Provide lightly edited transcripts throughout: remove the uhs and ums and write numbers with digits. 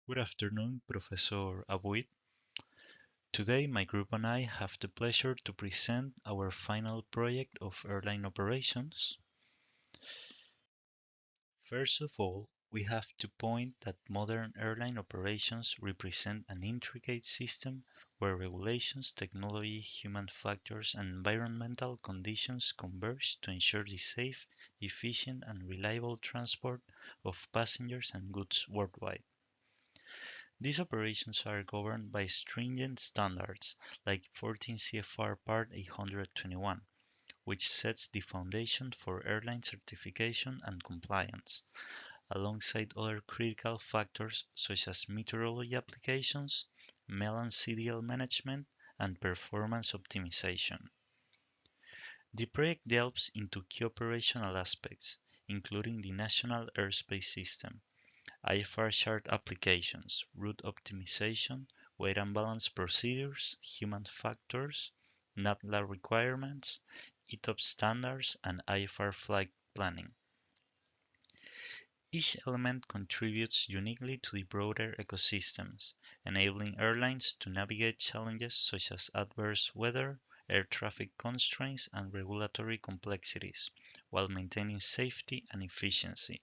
Good afternoon, Professor Abuit. Today, my group and I have the pleasure to present our final project of airline operations. First of all, we have to point that modern airline operations represent an intricate system where regulations, technology, human factors, and environmental conditions converge to ensure the safe, efficient, and reliable transport of passengers and goods worldwide. These operations are governed by stringent standards like 14 CFR Part 821, which sets the foundation for airline certification and compliance, alongside other critical factors such as meteorology applications, mail and CDL management, and performance optimization. The project delves into key operational aspects, including the National Airspace System, IFR chart applications, route optimization, weight and balance procedures, human factors, NATLA requirements, ETOP standards, and IFR flight planning. Each element contributes uniquely to the broader ecosystems, enabling airlines to navigate challenges such as adverse weather, air traffic constraints, and regulatory complexities, while maintaining safety and efficiency.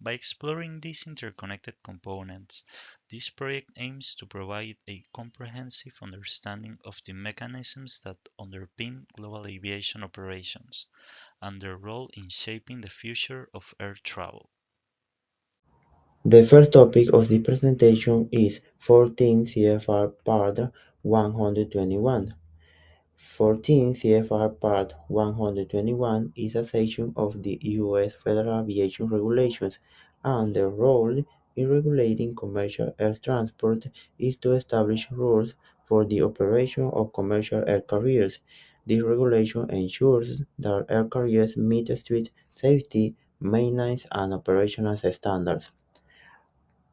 By exploring these interconnected components, this project aims to provide a comprehensive understanding of the mechanisms that underpin global aviation operations and their role in shaping the future of air travel. The first topic of the presentation is 14 CFR Part 121. 14 CFR Part 121 is a section of the U.S. Federal Aviation Regulations, and the role in regulating commercial air transport is to establish rules for the operation of commercial air carriers. This regulation ensures that air carriers meet strict safety, maintenance, and operational standards.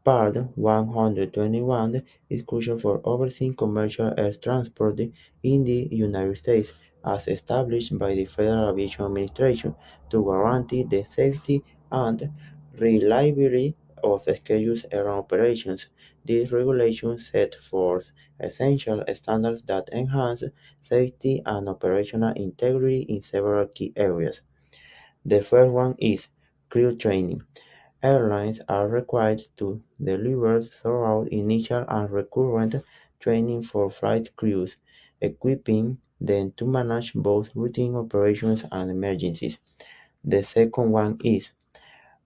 Part 121 is crucial for overseeing commercial air transport in the United States, as established by the Federal Aviation Administration, to guarantee the safety and reliability of scheduled air operations. This regulation set forth essential standards that enhance safety and operational integrity in several key areas. The first one is crew training. Airlines are required to deliver thorough initial and recurrent training for flight crews, equipping them to manage both routine operations and emergencies. The second one is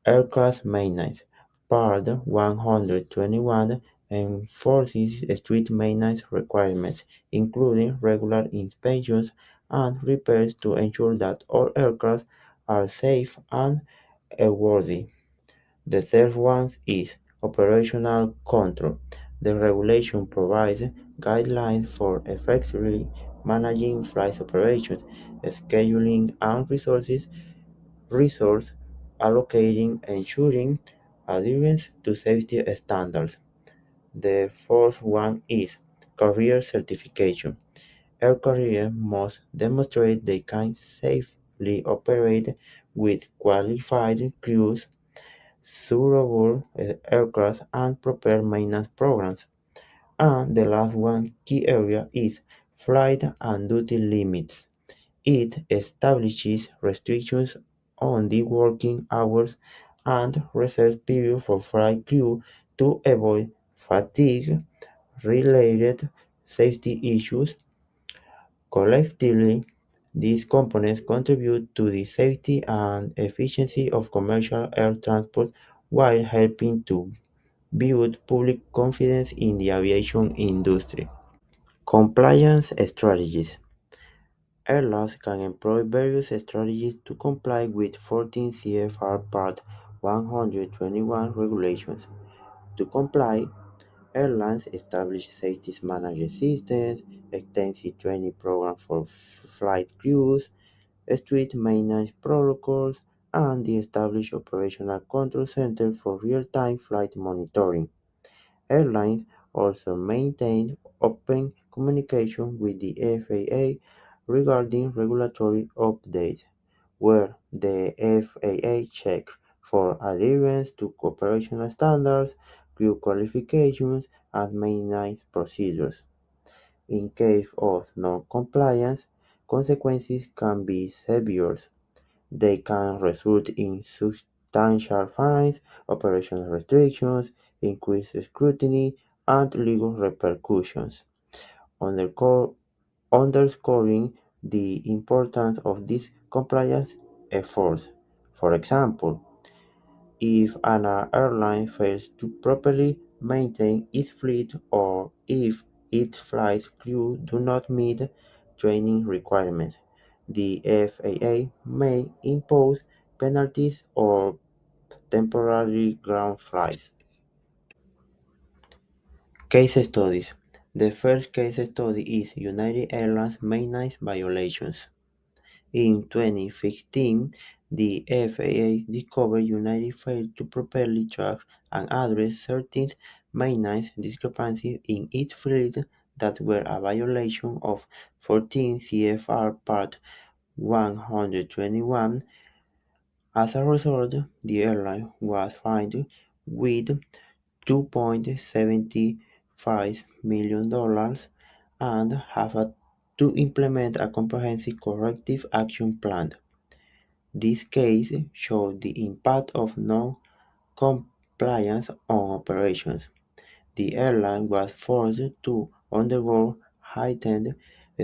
aircraft maintenance. Part 121 enforces strict maintenance requirements, including regular inspections and repairs to ensure that all aircraft are safe and airworthy. The third one is operational control. The regulation provides guidelines for effectively managing flight operations, scheduling and resource allocating, ensuring adherence to safety standards. The fourth one is career certification. Air carriers must demonstrate they can safely operate with qualified crews, suitable aircraft, and proper maintenance programs. And the last one key area is flight and duty limits. It establishes restrictions on the working hours and reserve period for flight crew to avoid fatigue related safety issues. Collectively, these components contribute to the safety and efficiency of commercial air transport while helping to build public confidence in the aviation industry. Compliance strategies. Airlines can employ various strategies to comply with 14 CFR Part 121 regulations. To comply, airlines establish safety management systems, extensive training programs for flight crews, strict maintenance protocols, and the established operational control center for real-time flight monitoring. Airlines also maintain open communication with the FAA regarding regulatory updates, where the FAA checks for adherence to operational standards crew qualifications, and maintenance procedures. In case of non-compliance, consequences can be severe. They can result in substantial fines, operational restrictions, increased scrutiny, and legal repercussions, underco- underscoring the importance of these compliance efforts. For example, if an airline fails to properly maintain its fleet or if its flight crew do not meet training requirements, the FAA may impose penalties or temporary ground flights. Case studies. The first case study is United Airlines maintenance violations. In 2015, the FAA discovered United failed to properly track and address certain maintenance discrepancies in its fleet that were a violation of 14 CFR Part 121. As a result, the airline was fined with $2.75 million and have to implement a comprehensive corrective action plan. This case showed the impact of non-compliance on operations. The airline was forced to undergo heightened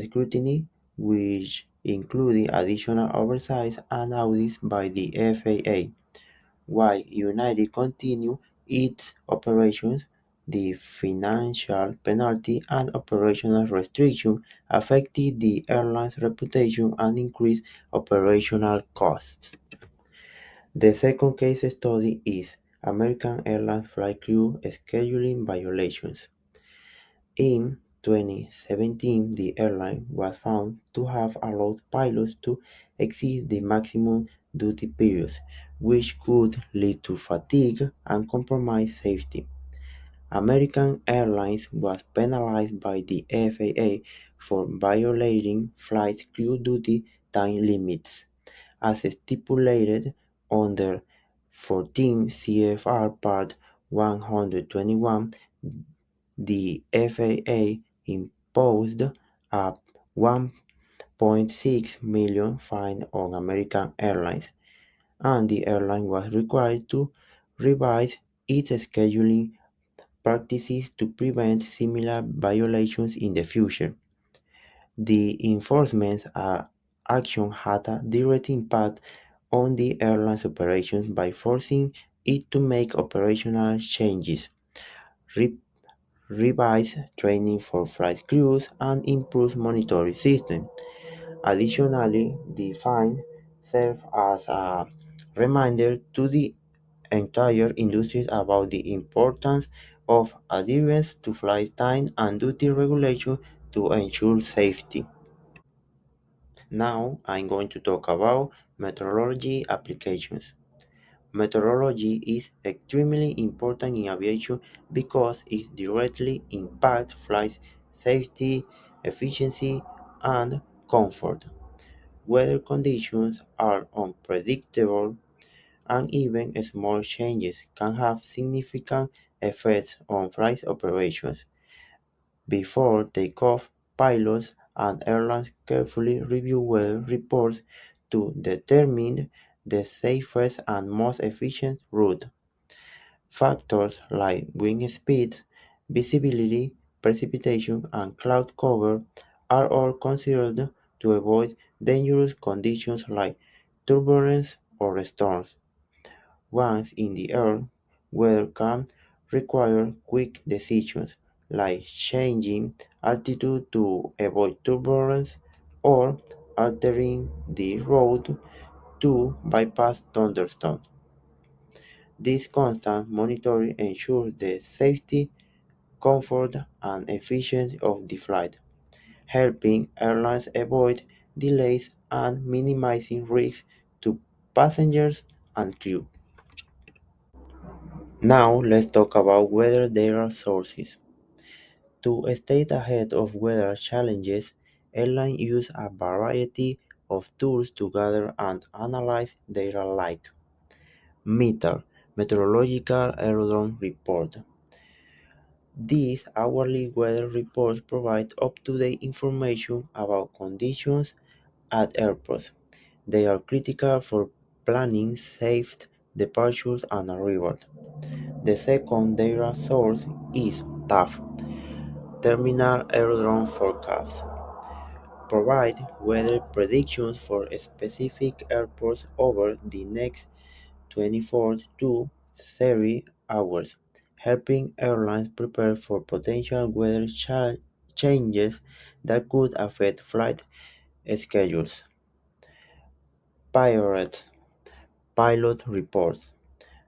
scrutiny, which included additional oversight and audits by the FAA. While United continued its operations, the financial penalty and operational restriction affected the airline's reputation and increased operational costs. The second case study is American Airlines flight crew scheduling violations. In 2017, the airline was found to have allowed pilots to exceed the maximum duty periods, which could lead to fatigue and compromise safety. American Airlines was penalized by the FAA for violating flight crew duty time limits as stipulated under 14 CFR Part 121. The FAA imposed a $1.6 million fine on American Airlines, and the airline was required to revise its scheduling practices to prevent similar violations in the future. The enforcement action had a direct impact on the airline's operations by forcing it to make operational changes, re- revise training for flight crews, and improve monitoring systems. Additionally, the fine served as a reminder to the entire industry about the importance of adherence to flight time and duty regulations to ensure safety. Now I'm going to talk about meteorology applications. Meteorology is extremely important in aviation because it directly impacts flight safety, efficiency, and comfort. Weather conditions are unpredictable, and even small changes can have significant effects on flight operations. Before takeoff, pilots and airlines carefully review weather reports to determine the safest and most efficient route. Factors like wind speed, visibility, precipitation, and cloud cover are all considered to avoid dangerous conditions like turbulence or storms. Once in the air, weather can require quick decisions, like changing altitude to avoid turbulence or altering the route to bypass thunderstorms. This constant monitoring ensures the safety, comfort, and efficiency of the flight, helping airlines avoid delays and minimizing risks to passengers and crew. Now let's talk about weather data sources. To stay ahead of weather challenges, airlines use a variety of tools to gather and analyze data like METAR, Meteorological Aerodrome Report, These hourly weather reports provide up-to-date information about conditions at airports. They are critical for planning safe departures and arrivals. The second data source is TAF, Terminal Aerodrome Forecast, provide weather predictions for specific airports over the next 24 to 30 hours, helping airlines prepare for potential weather changes that could affect flight schedules. Pilot Pilot reports.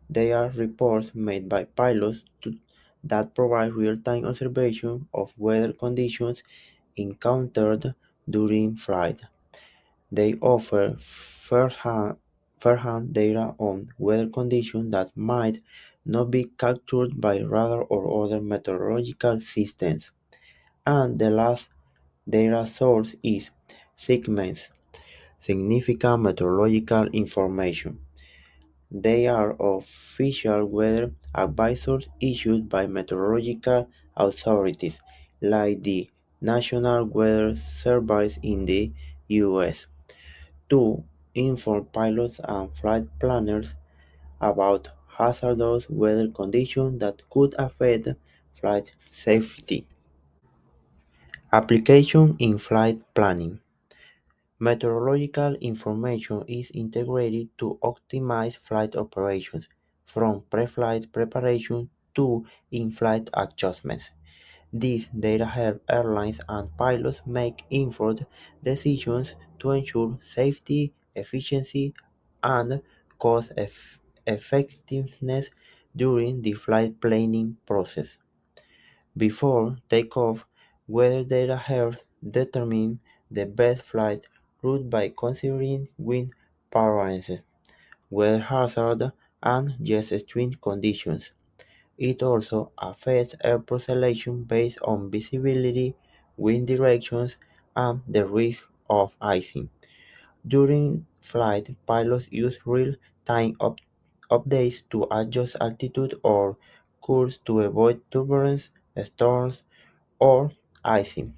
They are reports made by pilots that provide real-time observation of weather conditions encountered during flight. They offer first-hand data on weather conditions that might not be captured by radar or other meteorological systems. And the last data source is SIGMENTs, Significant Meteorological Information. They are official weather advisories issued by meteorological authorities like the National Weather Service in the US to inform pilots and flight planners about hazardous weather conditions that could affect flight safety. Application in flight planning. Meteorological information is integrated to optimize flight operations, from pre-flight preparation to in-flight adjustments. This data helps airlines and pilots make informed decisions to ensure safety, efficiency, and cost effectiveness during the flight planning process. Before takeoff, weather data helps determine the best flight route by considering wind parameters, weather hazards, and jet stream conditions. It also affects airport selection based on visibility, wind directions, and the risk of icing. During flight, pilots use real-time updates to adjust altitude or course to avoid turbulence, storms, or icing.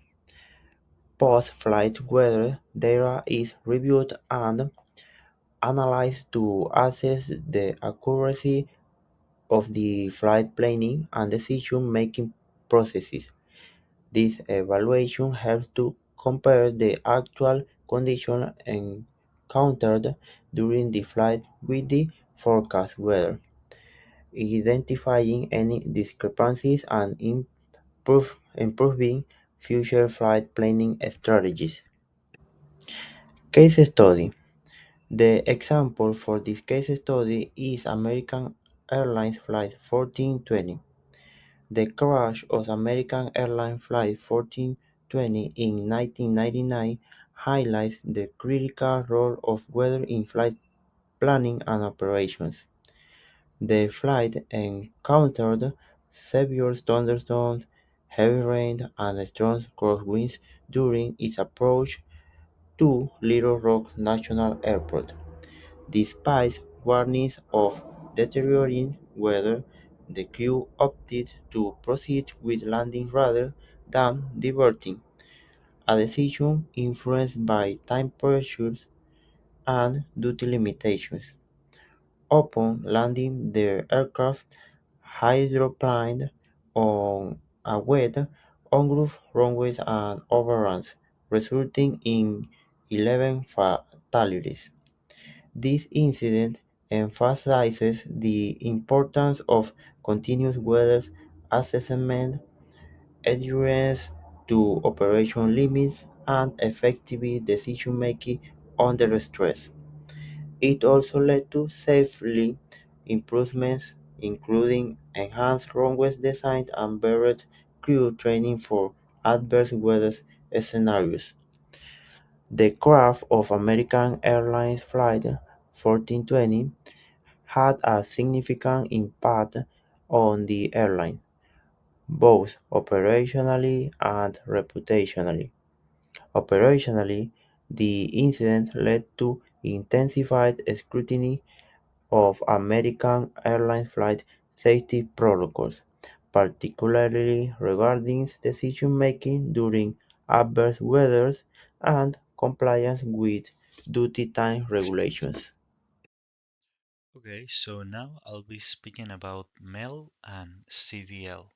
Post-flight weather data is reviewed and analyzed to assess the accuracy of the flight planning and decision-making processes. This evaluation helps to compare the actual conditions encountered during the flight with the forecast weather, identifying any discrepancies and improving future flight planning strategies. Case study. The example for this case study is American Airlines Flight 1420. The crash of American Airlines Flight 1420 in 1999 highlights the critical role of weather in flight planning and operations. The flight encountered severe thunderstorms, heavy rain, and strong crosswinds during its approach to Little Rock National Airport. Despite warnings of deteriorating weather, the crew opted to proceed with landing rather than diverting, a decision influenced by time pressures and duty limitations. Upon landing, the aircraft hydroplaned on a wet, ungrooved runways and overruns, resulting in 11 fatalities. This incident emphasizes the importance of continuous weather assessment, adherence to operation limits, and effective decision-making under stress. It also led to safety improvements, including enhanced runway design and better crew training for adverse weather scenarios. The crash of American Airlines Flight 1420 had a significant impact on the airline, both operationally and reputationally. Operationally, the incident led to intensified scrutiny of American Airlines flight safety protocols, particularly regarding decision-making during adverse weather and compliance with duty time regulations. Okay, so now I'll be speaking about MEL and CDL.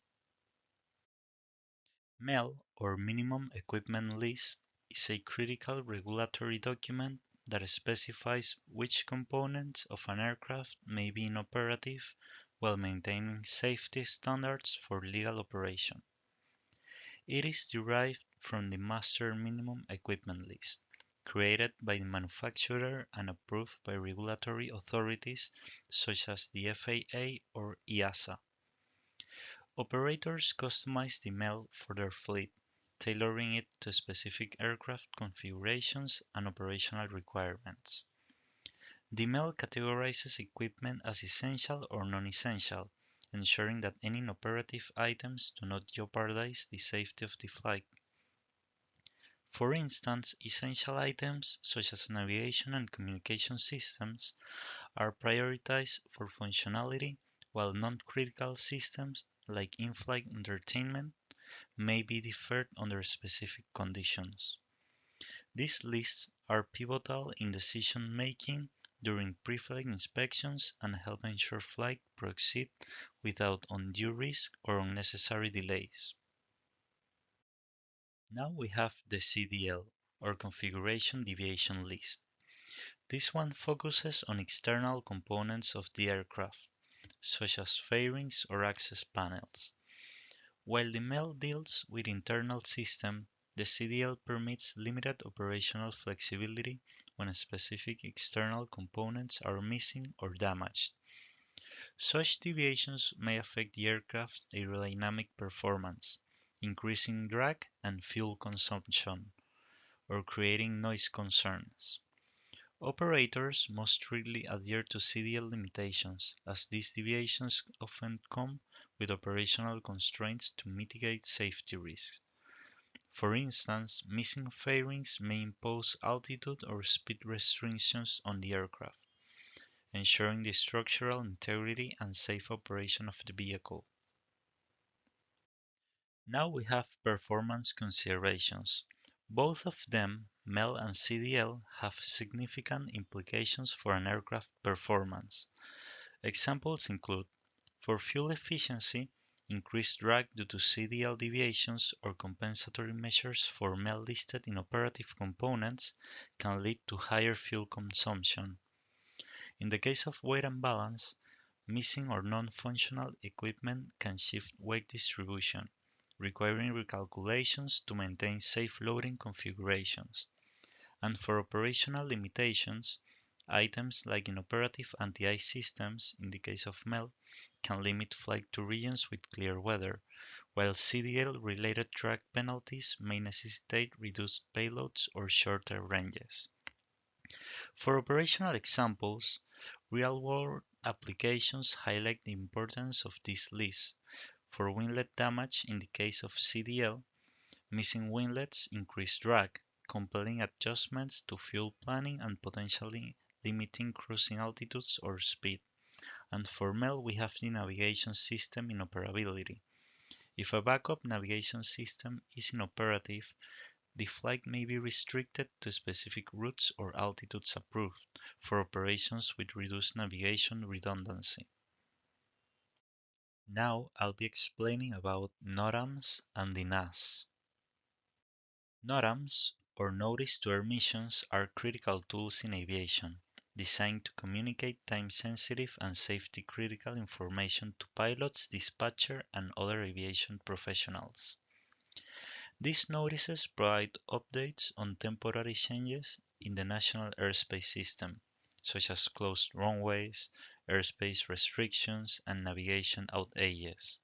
MEL, or Minimum Equipment List, is a critical regulatory document that specifies which components of an aircraft may be inoperative while maintaining safety standards for legal operation. It is derived from the Master Minimum Equipment List, created by the manufacturer and approved by regulatory authorities such as the FAA or EASA. Operators customize the MEL for their fleet, tailoring it to specific aircraft configurations and operational requirements. The MEL categorizes equipment as essential or non-essential, ensuring that any inoperative items do not jeopardize the safety of the flight. For instance, essential items such as navigation and communication systems are prioritized for functionality, while non-critical systems like in-flight entertainment may be deferred under specific conditions. These lists are pivotal in decision-making during pre-flight inspections and help ensure flight proceed without undue risk or unnecessary delays. Now we have the CDL, or Configuration Deviation List. This one focuses on external components of the aircraft, such as fairings or access panels. While the MEL deals with internal system, the CDL permits limited operational flexibility when specific external components are missing or damaged. Such deviations may affect the aircraft's aerodynamic performance, increasing drag and fuel consumption, or creating noise concerns. Operators must strictly adhere to CDL limitations, as these deviations often come with operational constraints to mitigate safety risks. For instance, missing fairings may impose altitude or speed restrictions on the aircraft, ensuring the structural integrity and safe operation of the vehicle. Now we have performance considerations. Both of them, MEL and CDL, have significant implications for an aircraft performance. Examples include, for fuel efficiency, increased drag due to CDL deviations or compensatory measures for MEL-listed inoperative components can lead to higher fuel consumption. In the case of weight and balance, missing or non-functional equipment can shift weight distribution, requiring recalculations to maintain safe loading configurations. And for operational limitations, items like inoperative anti-ice systems, in the case of MEL, can limit flight to regions with clear weather, while CDL-related drag penalties may necessitate reduced payloads or shorter ranges. For operational examples, real-world applications highlight the importance of this list. For winglet damage in the case of CDL, missing winglets increase drag, compelling adjustments to fuel planning and potentially limiting cruising altitudes or speed. And for MEL, we have the navigation system inoperability. If a backup navigation system is inoperative, the flight may be restricted to specific routes or altitudes approved for operations with reduced navigation redundancy. Now I'll be explaining about NOTAMs and the NAS. NOTAMs, or Notice to Air Missions, are critical tools in aviation, designed to communicate time-sensitive and safety-critical information to pilots, dispatcher, and other aviation professionals. These notices provide updates on temporary changes in the national airspace system, such as closed runways, airspace restrictions, and navigation outages.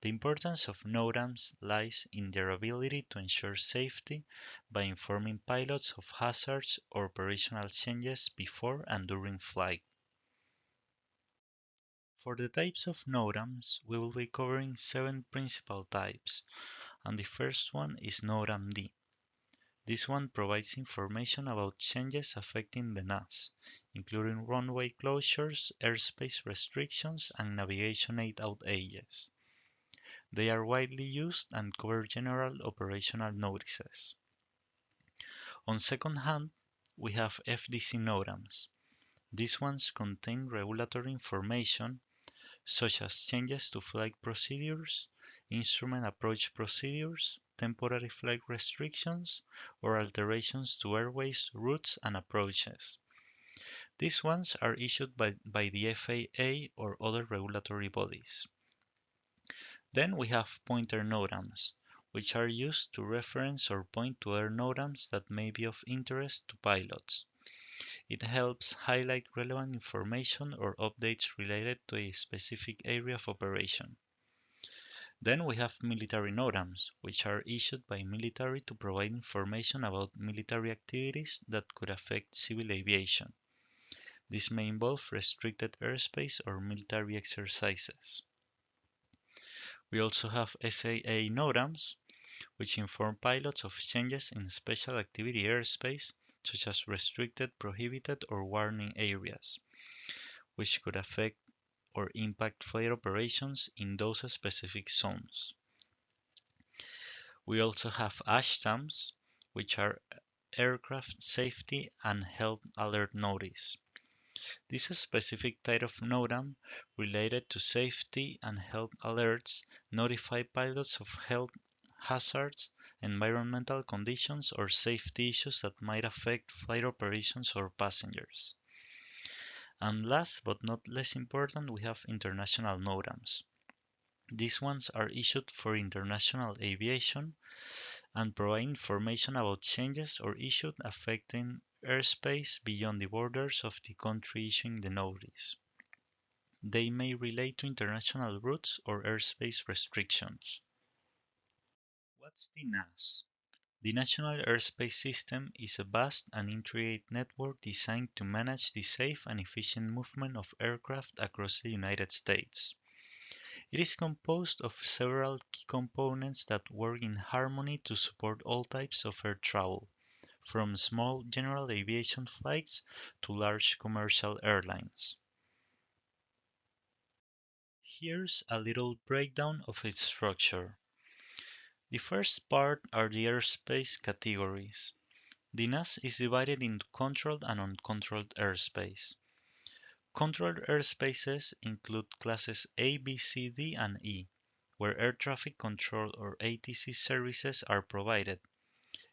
The importance of NOTAMs lies in their ability to ensure safety by informing pilots of hazards or operational changes before and during flight. For the types of NOTAMs, we will be covering 7 principal types, and the first one is NOTAM-D. This one provides information about changes affecting the NAS, including runway closures, airspace restrictions, and navigation aid outages. They are widely used and cover general operational notices. On second hand, we have FDC NOTAMs. These ones contain regulatory information such as changes to flight procedures, instrument approach procedures, temporary flight restrictions, or alterations to airways, routes, and approaches. These ones are issued by the FAA or other regulatory bodies. Then we have pointer NOTAMs, which are used to reference or point to other NOTAMs that may be of interest to pilots. It helps highlight relevant information or updates related to a specific area of operation. Then we have military NOTAMs, which are issued by military to provide information about military activities that could affect civil aviation. This may involve restricted airspace or military exercises. We also have SAA NOTAMs, which inform pilots of changes in special activity airspace, such as restricted, prohibited, or warning areas, which could affect or impact flight operations in those specific zones. We also have ASHTAMs, which are Aircraft Safety and Health Alert Notice. This specific type of NOTAM related to safety and health alerts notify pilots of health hazards, environmental conditions, or safety issues that might affect flight operations or passengers. And last but not less important, we have international NOTAMs. These ones are issued for international aviation and provide information about changes or issues affecting airspace beyond the borders of the country issuing the notice. They may relate to international routes or airspace restrictions. What's the NAS? The National Airspace System is a vast and intricate network designed to manage the safe and efficient movement of aircraft across the United States. It is composed of several key components that work in harmony to support all types of air travel, from small general aviation flights to large commercial airlines. Here's a little breakdown of its structure. The first part are the airspace categories. The NAS is divided into controlled and uncontrolled airspace. Controlled airspaces include classes A, B, C, D, and E, where air traffic control or ATC services are provided.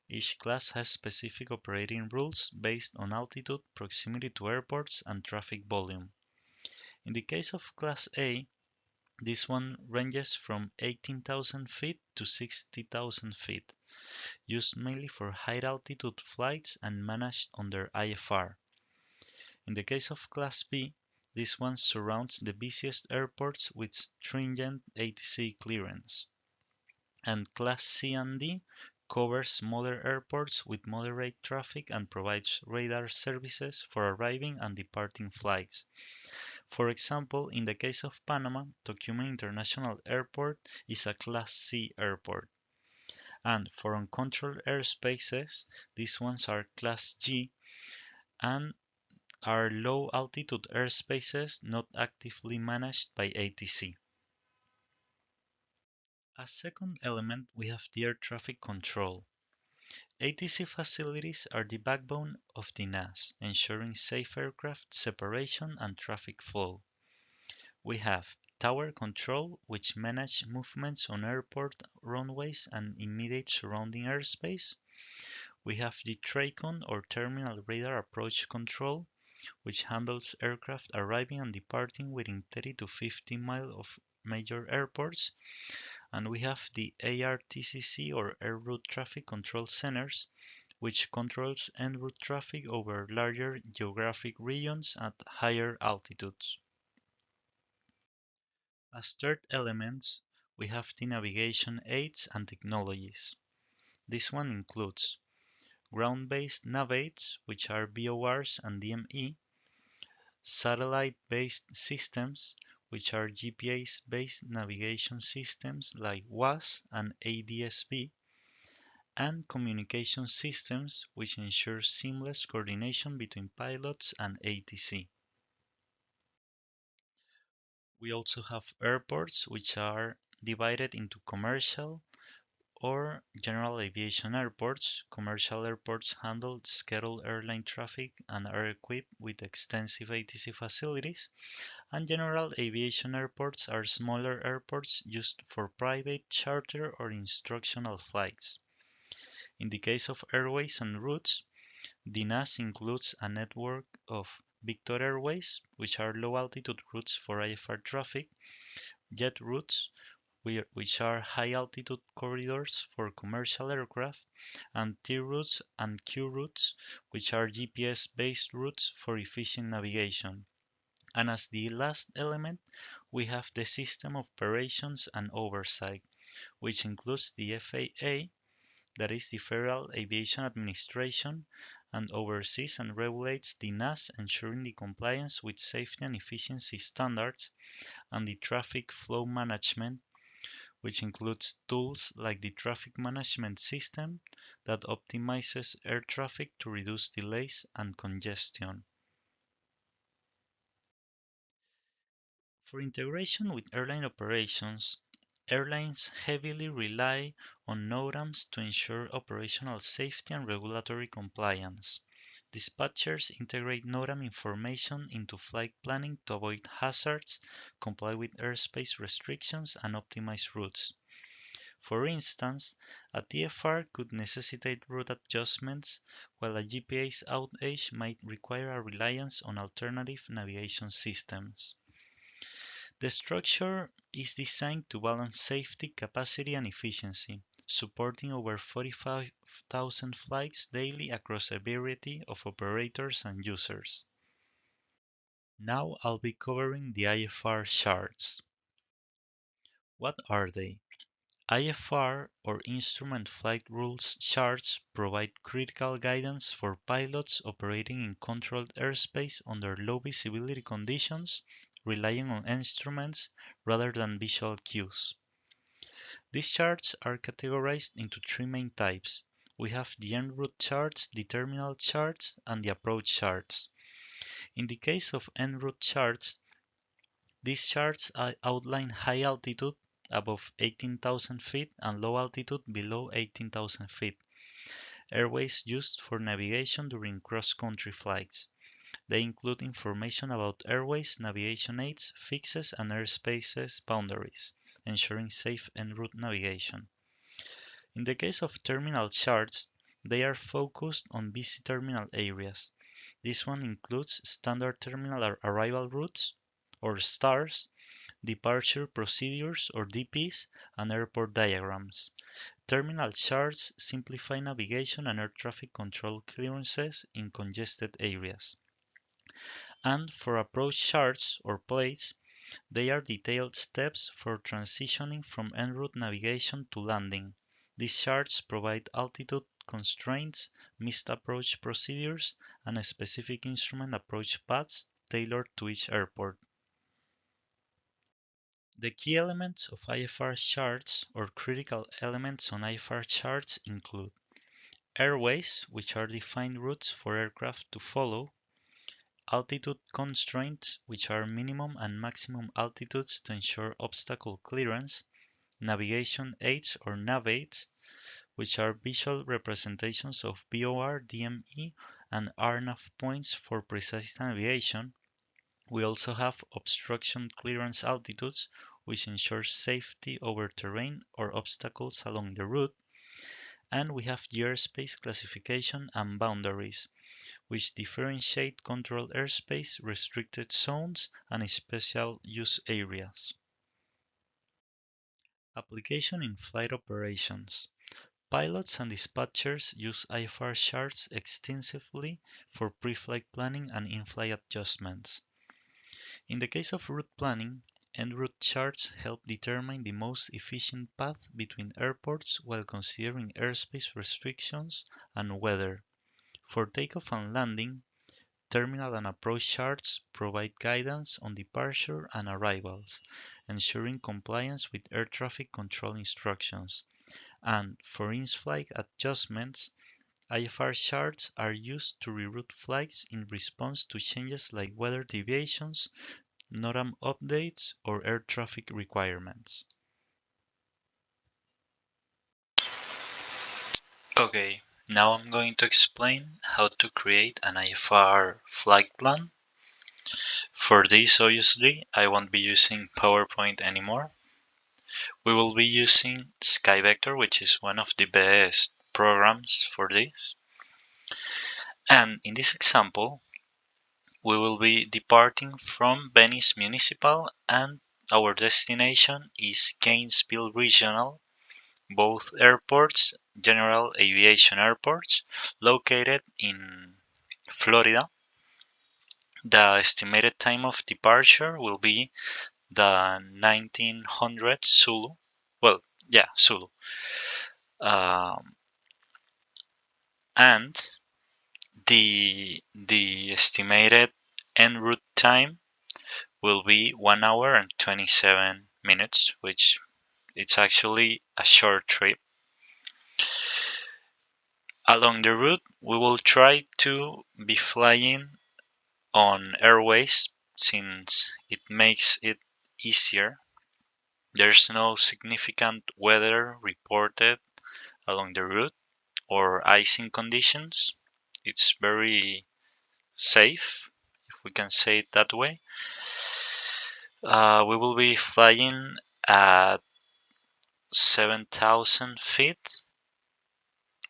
Each class has specific operating rules based on altitude, proximity to airports, and traffic volume. In the case of Class A, this one ranges from 18,000 feet to 60,000 feet, used mainly for high-altitude flights and managed under IFR. In the case of Class B, this one surrounds the busiest airports with stringent ATC clearance. And Class C and D covers smaller airports with moderate traffic and provides radar services for arriving and departing flights. For example, in the case of Panama, Tocumen International Airport is a Class C airport. And for uncontrolled airspaces, these ones are Class G and are low-altitude airspaces not actively managed by ATC. As second element, we have the air traffic control. ATC facilities are the backbone of the NAS, ensuring safe aircraft separation and traffic flow. We have tower control, which manage movements on airport runways and immediate surrounding airspace. We have the TRACON or Terminal Radar Approach Control, which handles aircraft arriving and departing within 30 to 50 miles of major airports. And we have the ARTCC or Air Route Traffic Control Centers, which controls en route traffic over larger geographic regions at higher altitudes. As third elements, we have the navigation aids and technologies. This one includes ground-based nav aids, which are VORs and DME, satellite-based systems, which are GPS-based navigation systems like WAS and ADS-B, and communication systems, which ensure seamless coordination between pilots and ATC. We also have airports, which are divided into commercial or general aviation airports. Commercial airports handle scheduled airline traffic and are equipped with extensive ATC facilities, and general aviation airports are smaller airports used for private, charter, or instructional flights. In the case of airways and routes, the NAS includes a network of Victor Airways, which are low-altitude routes for IFR traffic, jet routes, which are high-altitude corridors for commercial aircraft, and T routes and Q routes, which are GPS-based routes for efficient navigation. And as the last element, we have the system of operations and oversight, which includes the FAA, that is the Federal Aviation Administration, and oversees and regulates the NAS, ensuring the compliance with safety and efficiency standards, and the traffic flow management, which includes tools like the traffic management system that optimizes air traffic to reduce delays and congestion. For integration with airline operations, airlines heavily rely on NOTAMs to ensure operational safety and regulatory compliance. Dispatchers integrate NOTAM information into flight planning to avoid hazards, comply with airspace restrictions, and optimize routes. For instance, a TFR could necessitate route adjustments, while a GPS outage might require a reliance on alternative navigation systems. The structure is designed to balance safety, capacity, and efficiency, supporting over 45,000 flights daily across a variety of operators and users. Now I'll be covering the IFR charts. What are they? IFR or Instrument Flight Rules charts provide critical guidance for pilots operating in controlled airspace under low visibility conditions, relying on instruments rather than visual cues. These charts are categorized into three main types. We have the en route charts, the terminal charts, and the approach charts. In the case of en route charts, these charts outline high altitude above 18,000 feet and low altitude below 18,000 feet, airways used for navigation during cross-country flights. They include information about airways, navigation aids, fixes, and airspaces boundaries, ensuring safe en route navigation. In the case of terminal charts, they are focused on busy terminal areas. This one includes standard terminal arrival routes, or STARS, departure procedures, or DPs, and airport diagrams. Terminal charts simplify navigation and air traffic control clearances in congested areas. And for approach charts, or plates, they are detailed steps for transitioning from en route navigation to landing. These charts provide altitude constraints, missed approach procedures, and specific instrument approach paths tailored to each airport. The key elements of IFR charts, or critical elements on IFR charts, include airways, which are defined routes for aircraft to follow; altitude constraints, which are minimum and maximum altitudes to ensure obstacle clearance; navigation aids or nav aids, which are visual representations of VOR, DME, and RNAV points for precise navigation. We also have obstruction clearance altitudes, which ensure safety over terrain or obstacles along the route. And we have the airspace classification and boundaries, which differentiate controlled airspace, restricted zones, and special use areas. Application in flight operations. Pilots and dispatchers use IFR charts extensively for pre-flight planning and in-flight adjustments. In the case of route planning, en route charts help determine the most efficient path between airports while considering airspace restrictions and weather. For takeoff and landing, terminal and approach charts provide guidance on departure and arrivals, ensuring compliance with air traffic control instructions. And for in-flight adjustments, IFR charts are used to reroute flights in response to changes like weather deviations, NOTAM updates, or air traffic requirements. Okay, now I'm going to explain how to create an IFR flight plan. For this, obviously, I won't be using PowerPoint anymore. We will be using SkyVector, which is one of the best programs for this. And in this example, we will be departing from Venice Municipal and our destination is Gainesville Regional, both airports, general aviation airports, located in Florida. The estimated time of departure will be the 1900 Zulu. Well, yeah, Zulu. Um, and the estimated en route time will be 1 hour and 27 minutes, which it's actually a short trip. Along the route, we will try to be flying on airways since it makes it easier. There's no significant weather reported along the route or icing conditions. It's very safe, if we can say it that way. We will be flying at 7,000 feet,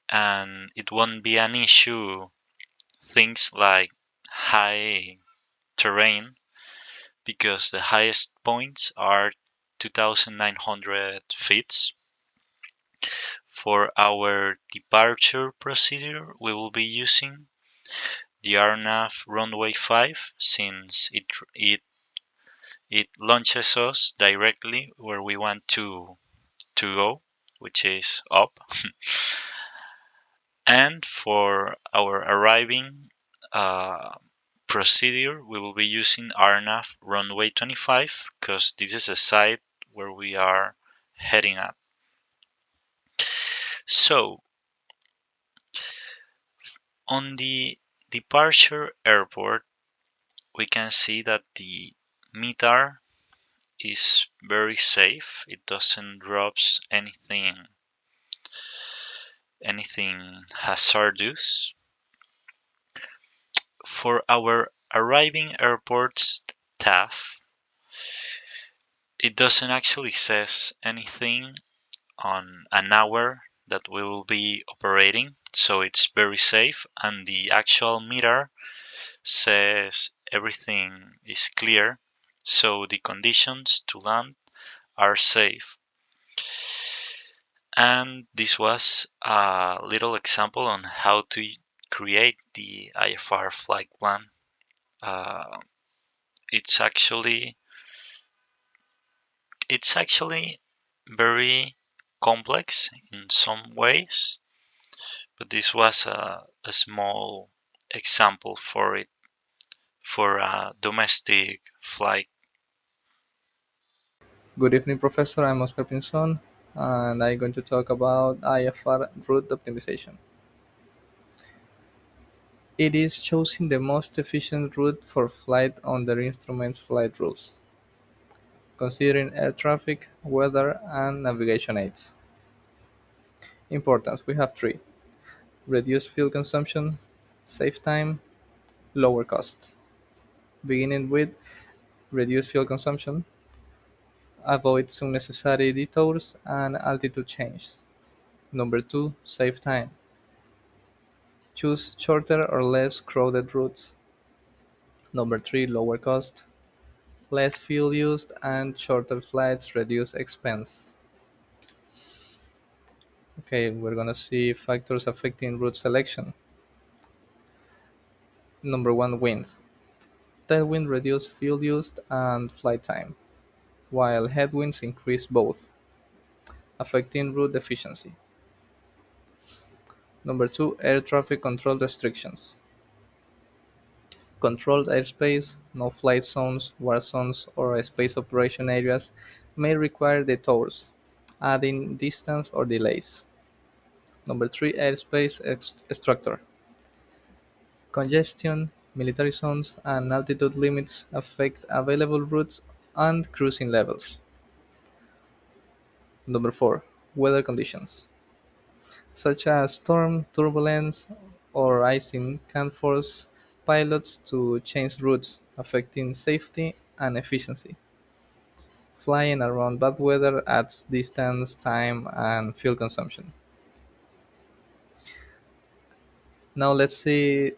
and it won't be an issue. Things like high terrain, because the highest points are 2,900 feet. For our departure procedure, we will be using the RNAV runway 5 since it launches us directly where we want to go, which is up. And for our arriving procedure, we will be using RNAV runway 25 because this is the site where we are heading at. So, on the departure airport, we can see that the METAR is very safe. It doesn't drop anything hazardous. For our arriving airport's staff, it doesn't actually says anything on an hour that we will be operating, so it's very safe, and the actual meter says everything is clear, so the conditions to land are safe. And this was a little example on how to create the IFR flight plan. Uh, it's actually it's actually very complex in some ways, but this was a small example for it for a domestic flight. Good evening, Professor. I'm Oscar Pinzon, and I'm going to talk about IFR route optimization. It is choosing the most efficient route for flight under instruments flight rules, considering air traffic, weather, and navigation aids. Importance: we have three: reduce fuel consumption, save time, lower cost. Beginning with reduce fuel consumption, avoid unnecessary detours and altitude changes. Number two, save time. Choose shorter or less crowded routes. Number three, lower cost. Less fuel used and shorter flights reduce expense. Okay, we're gonna see factors affecting route selection. Number one, wind. Tailwind reduce fuel used and flight time, while headwinds increase both, affecting route efficiency. Number two, air traffic control restrictions. Controlled airspace, no-flight zones, war zones, or space operation areas may require detours, adding distance or delays. Number three, airspace structure. Congestion, military zones, and altitude limits affect available routes and cruising levels. Number four, weather conditions. such as storm, turbulence, or icing, can force pilots to change routes, affecting safety and efficiency. Flying around bad weather adds distance, time, and fuel consumption. Now let's see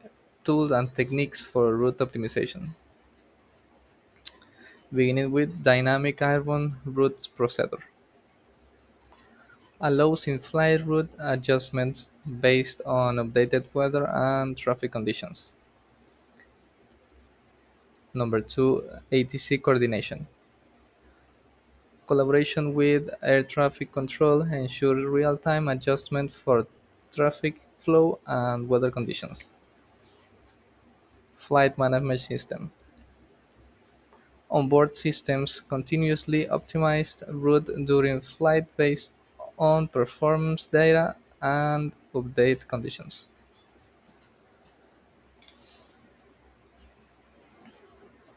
tools and techniques for route optimization. Beginning with dynamic airborne route procedure. Allows in-flight route adjustments based on updated weather and traffic conditions. Number two, ATC coordination. Collaboration with air traffic control ensures real-time adjustment for traffic flow and weather conditions. Flight management system. Onboard systems continuously optimize route during flight based on performance data and update conditions.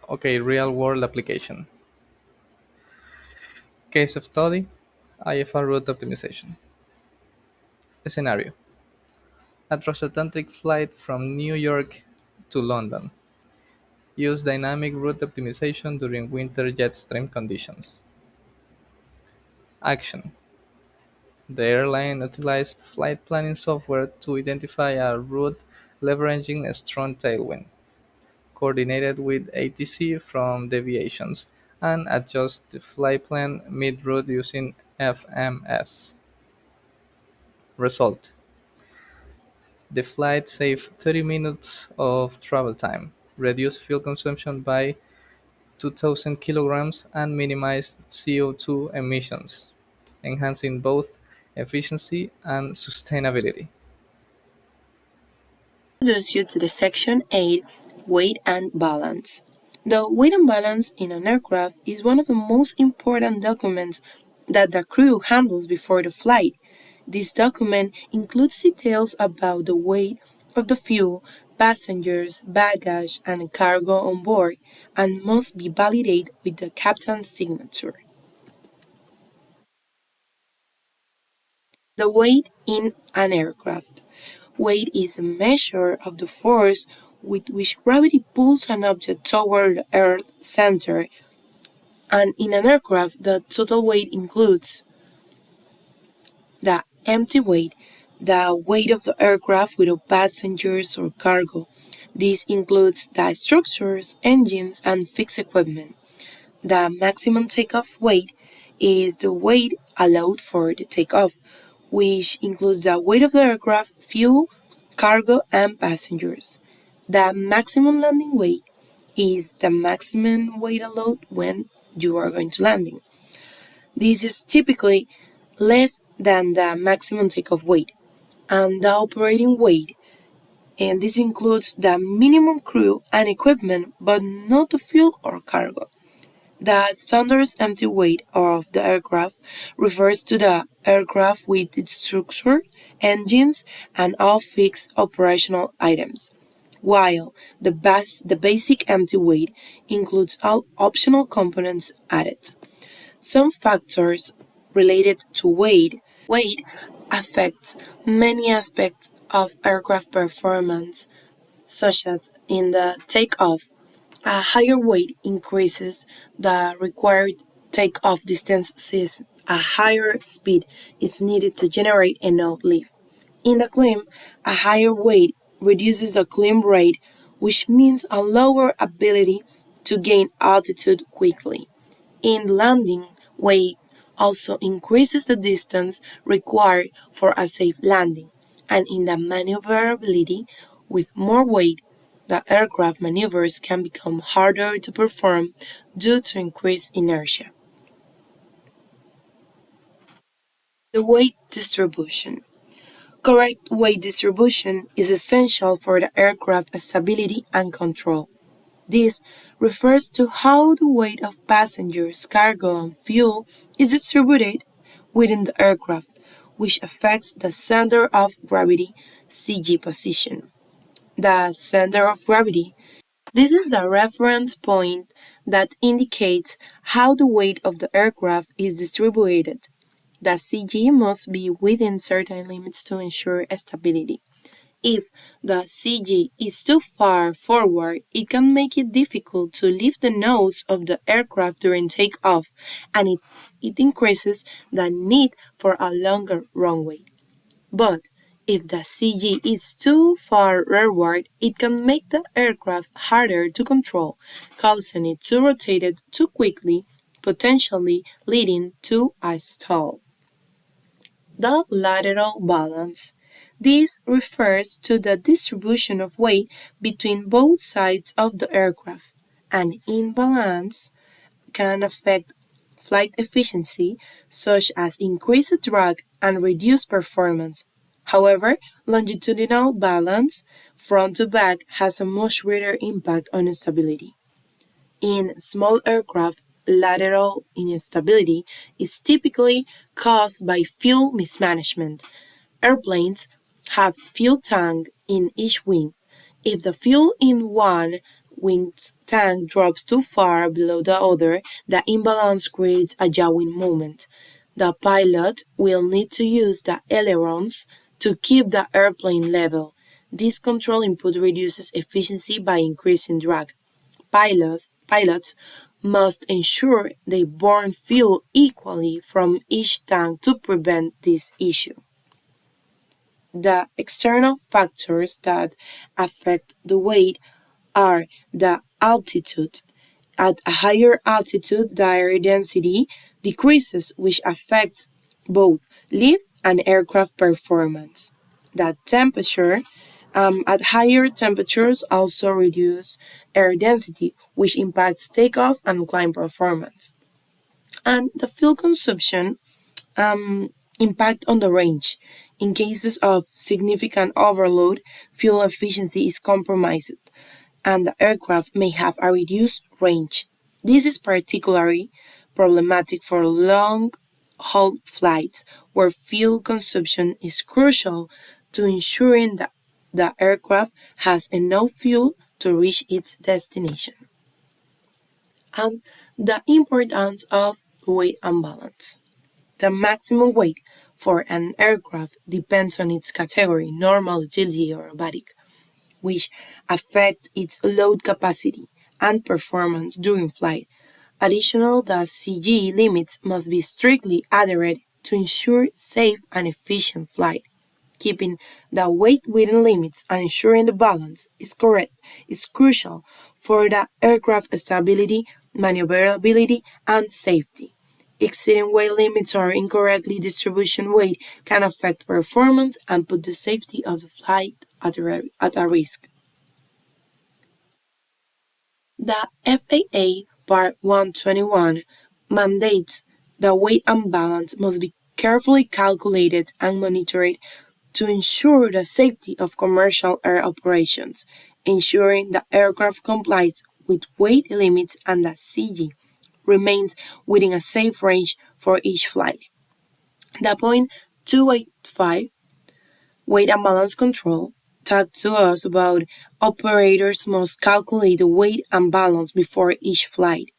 Okay, real-world application. Case of study: IFR route optimization. Scenario: a transatlantic flight from New York to London. Use dynamic route optimization during winter jet stream conditions. Action: the airline utilized flight planning software to identify a route leveraging a strong tailwind, coordinated with ATC from deviations, and adjust the flight plan mid-route using FMS. Result: the flight saved 30 minutes of travel time, reduced fuel consumption by 2,000 kilograms, and minimized CO2 emissions, enhancing both efficiency and sustainability. Introduce you to the Section 8 Weight and Balance. The weight and balance in an aircraft is one of the most important documents that the crew handles before the flight. This document includes details about the weight of the fuel, passengers, baggage, and cargo on board and must be validated with the captain's signature. The weight in an aircraft. Weight is a measure of the force with which gravity pulls an object toward the Earth's center, and in an aircraft, the total weight includes the empty weight, the weight of the aircraft without passengers or cargo. This includes the structures, engines, and fixed equipment. The maximum takeoff weight is the weight allowed for the takeoff, which includes the weight of the aircraft, fuel, cargo, and passengers. The maximum landing weight is the maximum weight allowed when you are going to landing. This is typically less than the maximum takeoff weight. And the operating weight, and this includes the minimum crew and equipment, but not the fuel or cargo. The standard empty weight of the aircraft refers to the aircraft with its structure, engines, and all fixed operational items, while the basic empty weight includes all optional components added. Some factors related to weight affects many aspects of aircraft performance, such as in the takeoff. A higher weight increases the required takeoff distance since a higher speed is needed to generate enough lift. In the climb, a higher weight reduces the climb rate, which means a lower ability to gain altitude quickly. In landing, weight also increases the distance required for a safe landing, and in the maneuverability, with more weight, the aircraft maneuvers can become harder to perform due to increased inertia. The weight distribution. Correct weight distribution is essential for the aircraft stability and control. This refers to how the weight of passengers, cargo, and fuel is distributed within the aircraft, which affects the center of gravity (CG position). The center of gravity. This is the reference point that indicates how the weight of the aircraft is distributed. The CG must be within certain limits to ensure stability. If the CG is too far forward, it can make it difficult to lift the nose of the aircraft during takeoff, and it increases the need for a longer runway. But if the CG is too far rearward, it can make the aircraft harder to control, causing it to rotate it too quickly, potentially leading to a stall. The lateral balance. This refers to the distribution of weight between both sides of the aircraft. An imbalance can affect flight efficiency, such as increased drag and reduced performance. However, longitudinal balance, front to back, has a much greater impact on stability. In small aircraft, lateral instability is typically caused by fuel mismanagement. Airplanes have fuel tank in each wing. If the fuel in one wing's tank drops too far below the other, the imbalance creates a yawing moment. The pilot will need to use the ailerons to keep the airplane level. This control input reduces efficiency by increasing drag. Pilots must ensure they burn fuel equally from each tank to prevent this issue. The external factors that affect the weight are the altitude. At a higher altitude, the air density decreases, which affects both lift and aircraft performance. The temperature, at higher temperatures also reduce air density, which impacts takeoff and climb performance. And the fuel consumption impact on the range. In cases of significant overload, fuel efficiency is compromised, and the aircraft may have a reduced range. This is particularly problematic for long haul flights where fuel consumption is crucial to ensuring that the aircraft has enough fuel to reach its destination. And the importance of weight and balance. The maximum weight for an aircraft depends on its category, normal, utility, or aerobatic, which affects its load capacity and performance during flight. Additionally, the CG limits must be strictly adhered to ensure safe and efficient flight. Keeping the weight within limits and ensuring the balance is correct is crucial for the aircraft stability, maneuverability, and safety. Exceeding weight limits or incorrectly distribution weight can affect performance and put the safety of the flight at a risk. The FAA Part 121 mandates the weight and balance must be carefully calculated and monitored to ensure the safety of commercial air operations, ensuring the aircraft complies with weight limits and the CG remains within a safe range for each flight. The point 285 weight and balance control talked to us about operators must calculate the weight and balance before each flight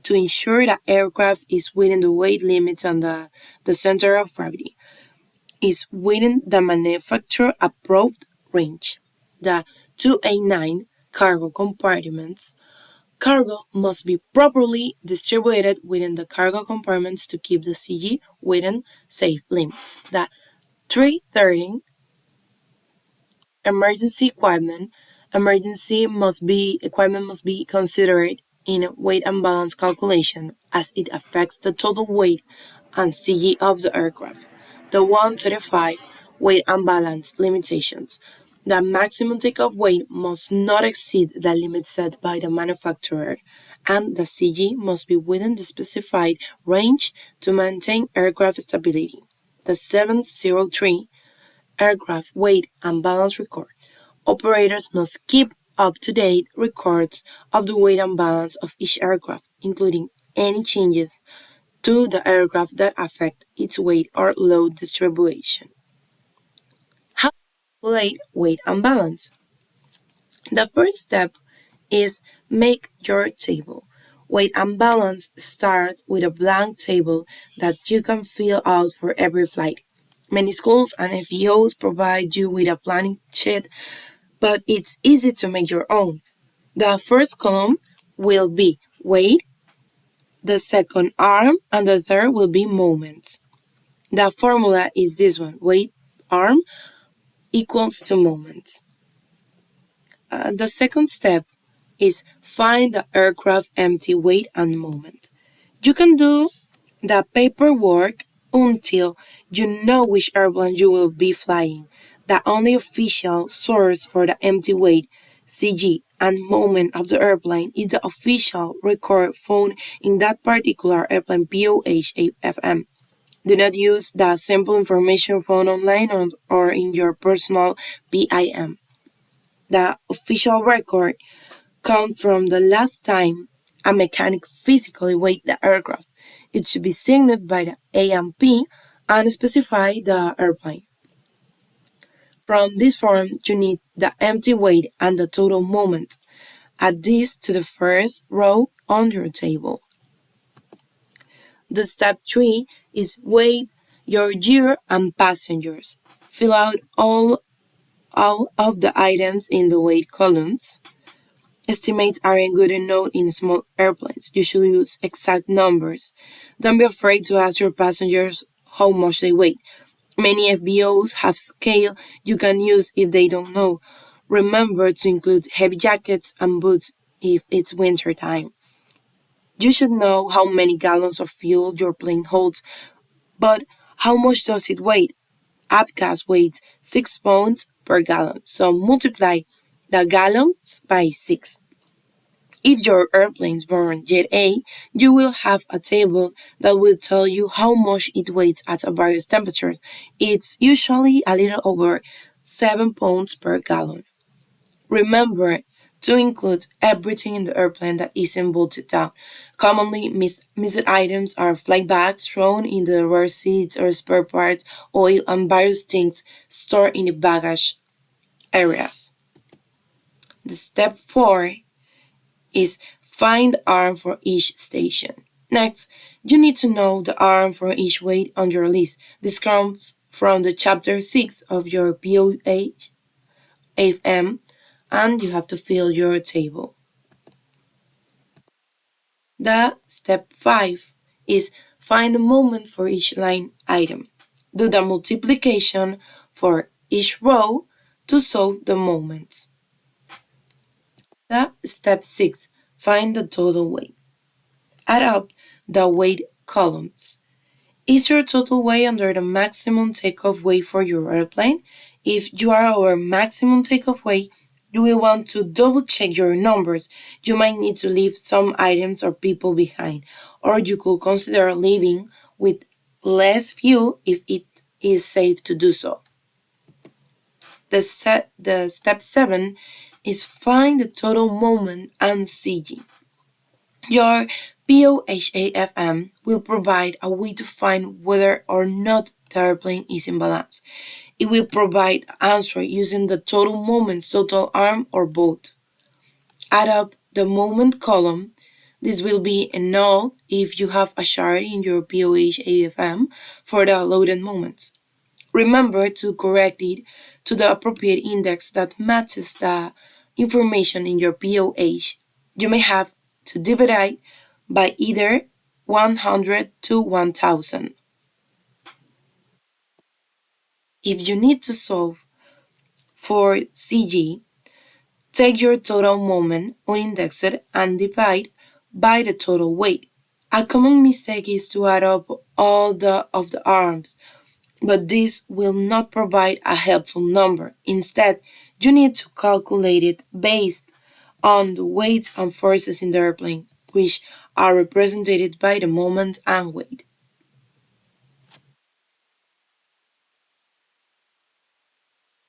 to ensure the aircraft is within the weight limits and the center of gravity is within the manufacturer approved range. The 289 cargo compartments. Cargo must be properly distributed within the cargo compartments to keep the CG within safe limits. The 330 emergency equipment. Equipment must be considered in weight and balance calculation as it affects the total weight and CG of the aircraft. The 135 weight and balance limitations. The maximum takeoff weight must not exceed the limit set by the manufacturer, and the CG must be within the specified range to maintain aircraft stability. The 703 aircraft weight and balance record. Operators must keep up-to-date records of the weight and balance of each aircraft, including any changes to the aircraft that affect its weight or load distribution. How to calculate weight and balance? The first step is make your table. Weight and balance start with a blank table that you can fill out for every flight. Many schools and FBOs provide you with a planning sheet, but it's easy to make your own. The first column will be weight, the second arm, and the third will be moments. The formula is this one: weight arm equals to moments. The second step is find the aircraft empty weight and moment. You can do the paperwork until you know which airplane you will be flying. The only official source for the empty weight, CG, and moment of the airplane is the official record found in that particular airplane POHAFM. Do not use the simple information found online or in your personal PIM. The official record comes from the last time a mechanic physically weighed the aircraft. It should be signed by the AMP and specify the airplane. From this form, you need the empty weight and the total moment. Add this to the first row on your table. The step 3 is weight your year and passengers. Fill out all of the items in the weight columns. Estimates aren't good enough in small airplanes. You should use exact numbers. Don't be afraid to ask your passengers how much they weigh. Many FBOs have scale you can use if they don't know. Remember to include heavy jackets and boots if it's winter time. You should know how many gallons of fuel your plane holds, but how much does it weigh? Avgas weighs 6 pounds per gallon, so multiply the gallons by 6. If your airplanes burn Jet A, you will have a table that will tell you how much it weighs at various temperatures. It's usually a little over 7 pounds per gallon. Remember to include everything in the airplane that isn't bolted down. Commonly missed items are flight bags thrown in the rear seats or spare parts, oil, and various things stored in the baggage areas. The step 4 is find the arm for each station. Next, you need to know the arm for each weight on your list. This comes from the chapter 6 of your POH FM, and you have to fill your table. The step 5 is find a moment for each line item. Do the multiplication for each row to solve the moments. The step 6, find the total weight. Add up the weight columns. Is your total weight under the maximum takeoff weight for your airplane? If you are over maximum takeoff weight, you will want to double check your numbers. You might need to leave some items or people behind, or you could consider leaving with less fuel if it is safe to do so. The step 7 is find the total moment and CG. Your POHAFM will provide a way to find whether or not the airplane is in balance. It will provide an answer using the total moments, total arm, or both. Add up the moment column. This will be enough if you have a chart in your POHAFM for the loaded moments. Remember to correct it to the appropriate index that matches the information in your POH. You may have to divide by either 100 to 1000. If you need to solve for CG, take your total moment unindexed and divide by the total weight. A common mistake is to add up all of the arms, but this will not provide a helpful number. Instead, you need to calculate it based on the weights and forces in the airplane, which are represented by the moment and weight.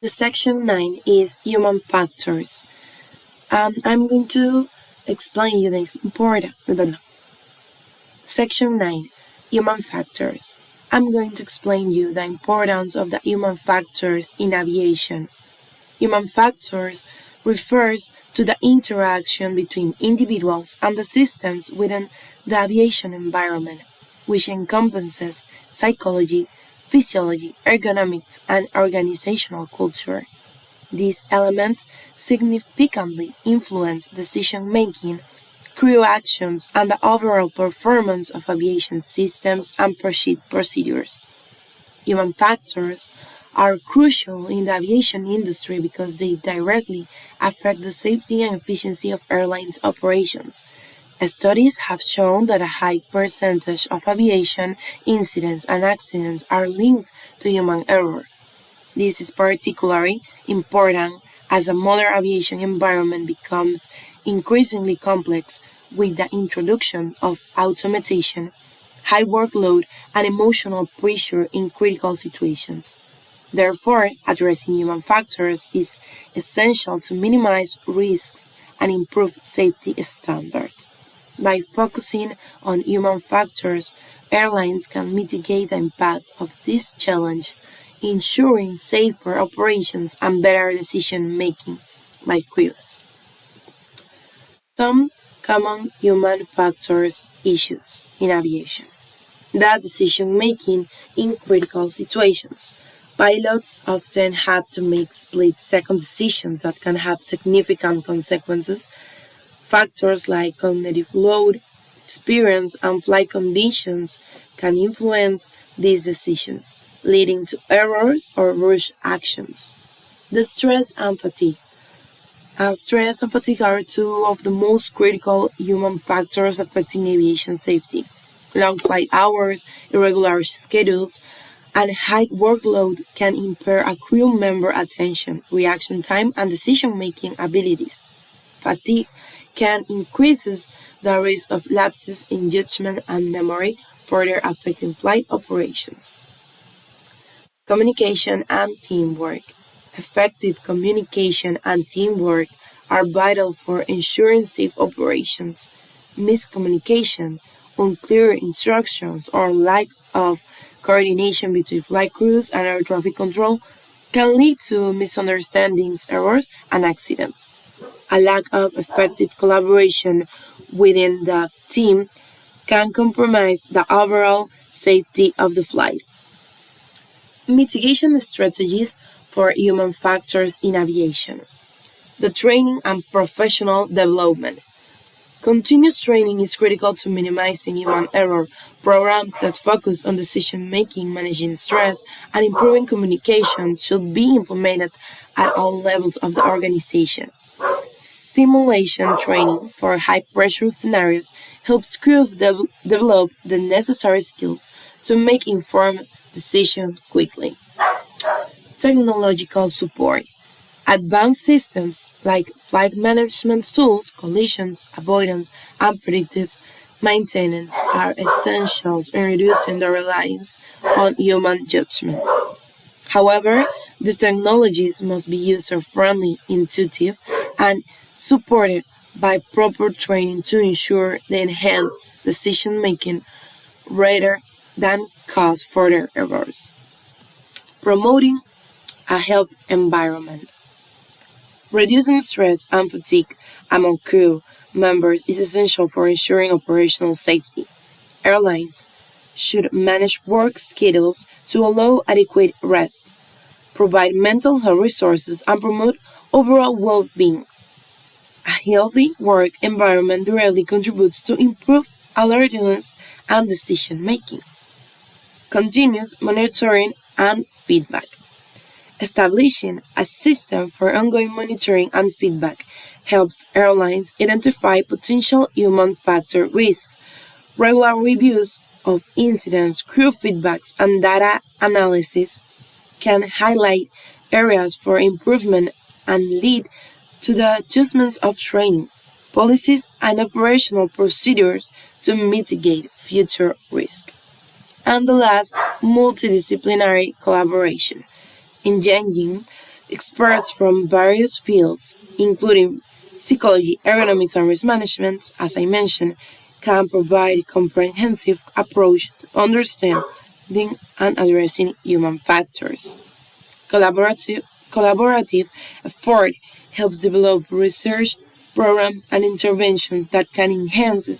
The section 9 is human factors, and I'm going to explain you the important. Section 9, human factors. I'm going to explain you the importance of the human factors in aviation. Human factors refers to the interaction between individuals and the systems within the aviation environment, which encompasses psychology, physiology, ergonomics, and organizational culture. These elements significantly influence decision making, crew actions, and the overall performance of aviation systems and procedures. Human factors are crucial in the aviation industry because they directly affect the safety and efficiency of airlines' operations. Studies have shown that a high percentage of aviation incidents and accidents are linked to human error. This is particularly important as the modern aviation environment becomes increasingly complex with the introduction of automation, high workload, and emotional pressure in critical situations. Therefore, addressing human factors is essential to minimize risks and improve safety standards. By focusing on human factors, airlines can mitigate the impact of this challenge, ensuring safer operations and better decision making by crews. Some common human factors issues in aviation. The decision making in critical situations. Pilots often have to make split second decisions that can have significant consequences. Factors like cognitive load, experience, and flight conditions can influence these decisions, leading to errors or rush actions. The stress and fatigue. Stress and fatigue are two of the most critical human factors affecting aviation safety. Long flight hours, irregular schedules, and high workload can impair a crew member attention, reaction time, and decision-making abilities. Fatigue can increase the risk of lapses in judgment and memory, further affecting flight operations. Communication and teamwork. Effective communication and teamwork are vital for ensuring safe operations. Miscommunication, unclear instructions, or lack of coordination between flight crews and air traffic control can lead to misunderstandings, errors, and accidents. A lack of effective collaboration within the team can compromise the overall safety of the flight. Mitigation strategies for human factors in aviation. The training and professional development. Continuous training is critical to minimizing human error. Programs that focus on decision making, managing stress, and improving communication should be implemented at all levels of the organization. Simulation training for high pressure scenarios helps crews develop the necessary skills to make informed decisions quickly. Technological support. Advanced systems like flight management tools, collisions, avoidance, and predictive maintenance are essential in reducing the reliance on human judgment. However, these technologies must be user-friendly, intuitive, and supported by proper training to ensure they enhance decision-making rather than cause further errors. Promoting a health environment. Reducing stress and fatigue among crew members is essential for ensuring operational safety. Airlines should manage work schedules to allow adequate rest, provide mental health resources, and promote overall well-being. A healthy work environment directly contributes to improved alertness and decision making. Continuous monitoring and feedback. Establishing a system for ongoing monitoring and feedback helps airlines identify potential human factor risks. Regular reviews of incidents, crew feedbacks, and data analysis can highlight areas for improvement and lead to the adjustments of training, policies, and operational procedures to mitigate future risk. And the last, multidisciplinary collaboration. Engaging experts from various fields, including psychology, ergonomics, and risk management, as I mentioned, can provide a comprehensive approach to understanding and addressing human factors. Collaborative effort helps develop research programs and interventions that can enhance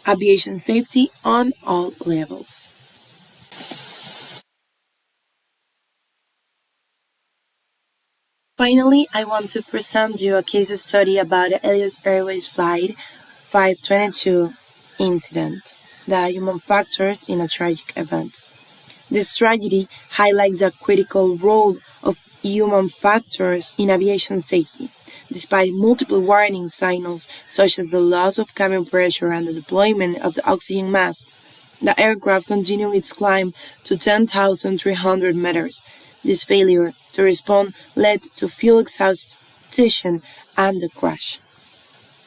aviation safety on all levels. Finally, I want to present you a case study about the Elias Airways Flight 522 incident, the human factors in a tragic event. This tragedy highlights the critical role of human factors in aviation safety. Despite multiple warning signals, such as the loss of cabin pressure and the deployment of the oxygen mask, the aircraft continued its climb to 10,300 meters. This failure to respond led to fuel exhaustion and the crash.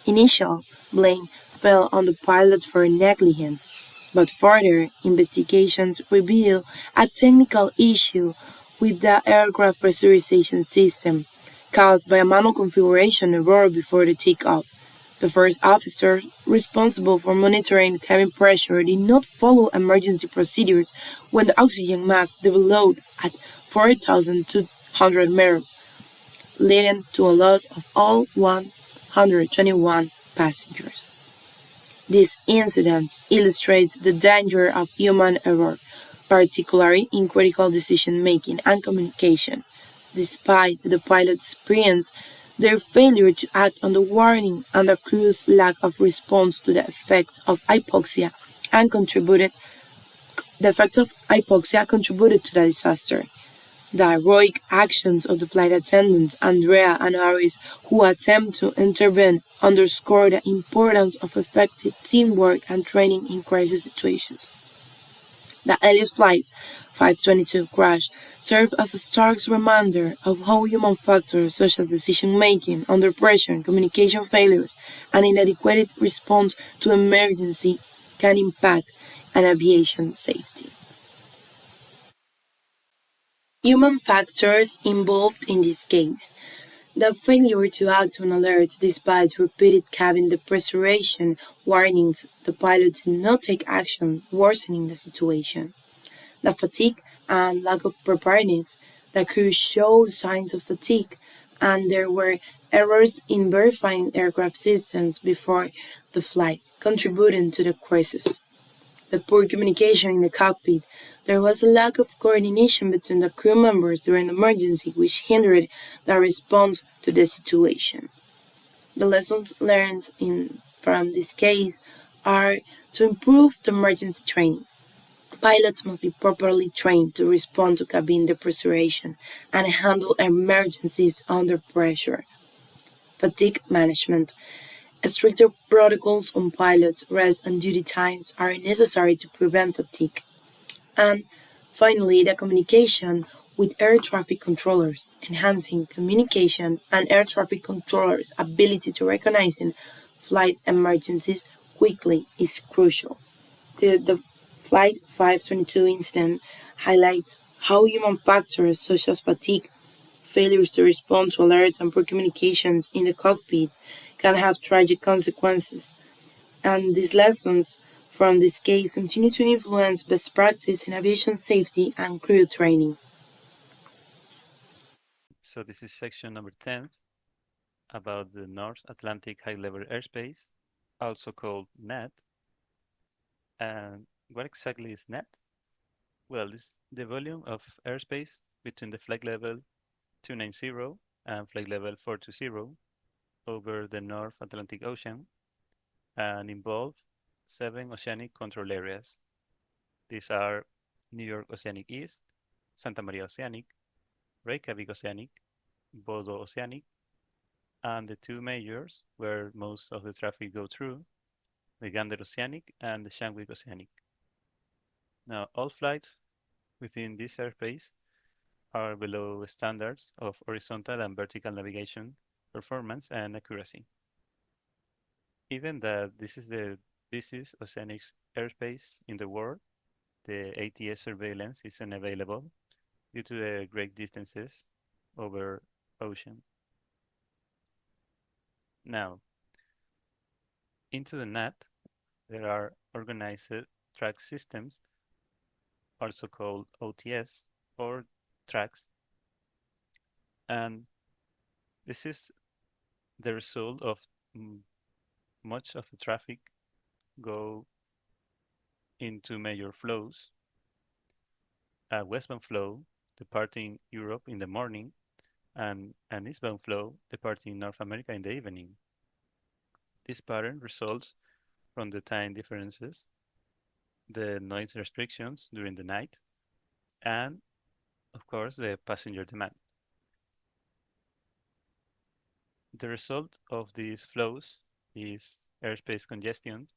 Initial blame fell on the pilot for negligence, but further investigations revealed a technical issue with the aircraft pressurization system caused by a manual configuration error before the takeoff. The first officer responsible for monitoring cabin pressure did not follow emergency procedures when the oxygen mask developed at 4,200 meters, leading to a loss of all 121 passengers. This incident illustrates the danger of human error, particularly in critical decision making and communication. Despite the pilot's experience, their failure to act on the warning and the crew's lack of response to the effects of hypoxia contributed to the disaster. The heroic actions of the flight attendants Andrea and Aris, who attempt to intervene, underscore the importance of effective teamwork and training in crisis situations. The Alias Flight 522 crash served as a stark reminder of how human factors such as decision making, under pressure, communication failures, and inadequate response to emergency can impact an aviation safety. Human factors involved in this case. The failure to act on alert despite repeated cabin depressurization warnings, the pilot did not take action, worsening the situation. The fatigue and lack of preparedness. The crew showed signs of fatigue, and there were errors in verifying aircraft systems before the flight, contributing to the crisis. The poor communication in the cockpit. There was a lack of coordination between the crew members during the emergency, which hindered the response to the situation. The lessons learned from this case are to improve the emergency training. Pilots must be properly trained to respond to cabin depressurization and handle emergencies under pressure. Fatigue management. Stricter protocols on pilots' rest and duty times are necessary to prevent fatigue. And finally, the communication with air traffic controllers. Enhancing communication and air traffic controllers' ability to recognize flight emergencies quickly is crucial. The Flight 522 incident highlights how human factors such as fatigue, failures to respond to alerts, and poor communications in the cockpit can have tragic consequences. And these lessons from this case continue to influence best practice in aviation safety and crew training. So this is section number 10 about the North Atlantic High-Level Airspace, also called NAT. And what exactly is NAT? Well, it's the volume of airspace between the flight level 290 and flight level 420 over the North Atlantic Ocean and involve 7 oceanic control areas. These are New York Oceanic East, Santa Maria Oceanic, Reykjavik Oceanic, Bodo Oceanic, and the 2 majors where most of the traffic go through, the Gander Oceanic and the Shandwick Oceanic. Now, all flights within this airspace are below standards of horizontal and vertical navigation, performance, and accuracy. Even that this is the busiest oceanic airspace in the world, the ATS surveillance is unavailable due to the great distances over ocean. Now, into the NAT, there are organized track systems, also called OTS or tracks. And this is the result of mm, much of the traffic go into major flows, a westbound flow departing Europe in the morning and an eastbound flow departing North America in the evening. This pattern results from the time differences, the noise restrictions during the night, and of course the passenger demand. The result of these flows is airspace congestion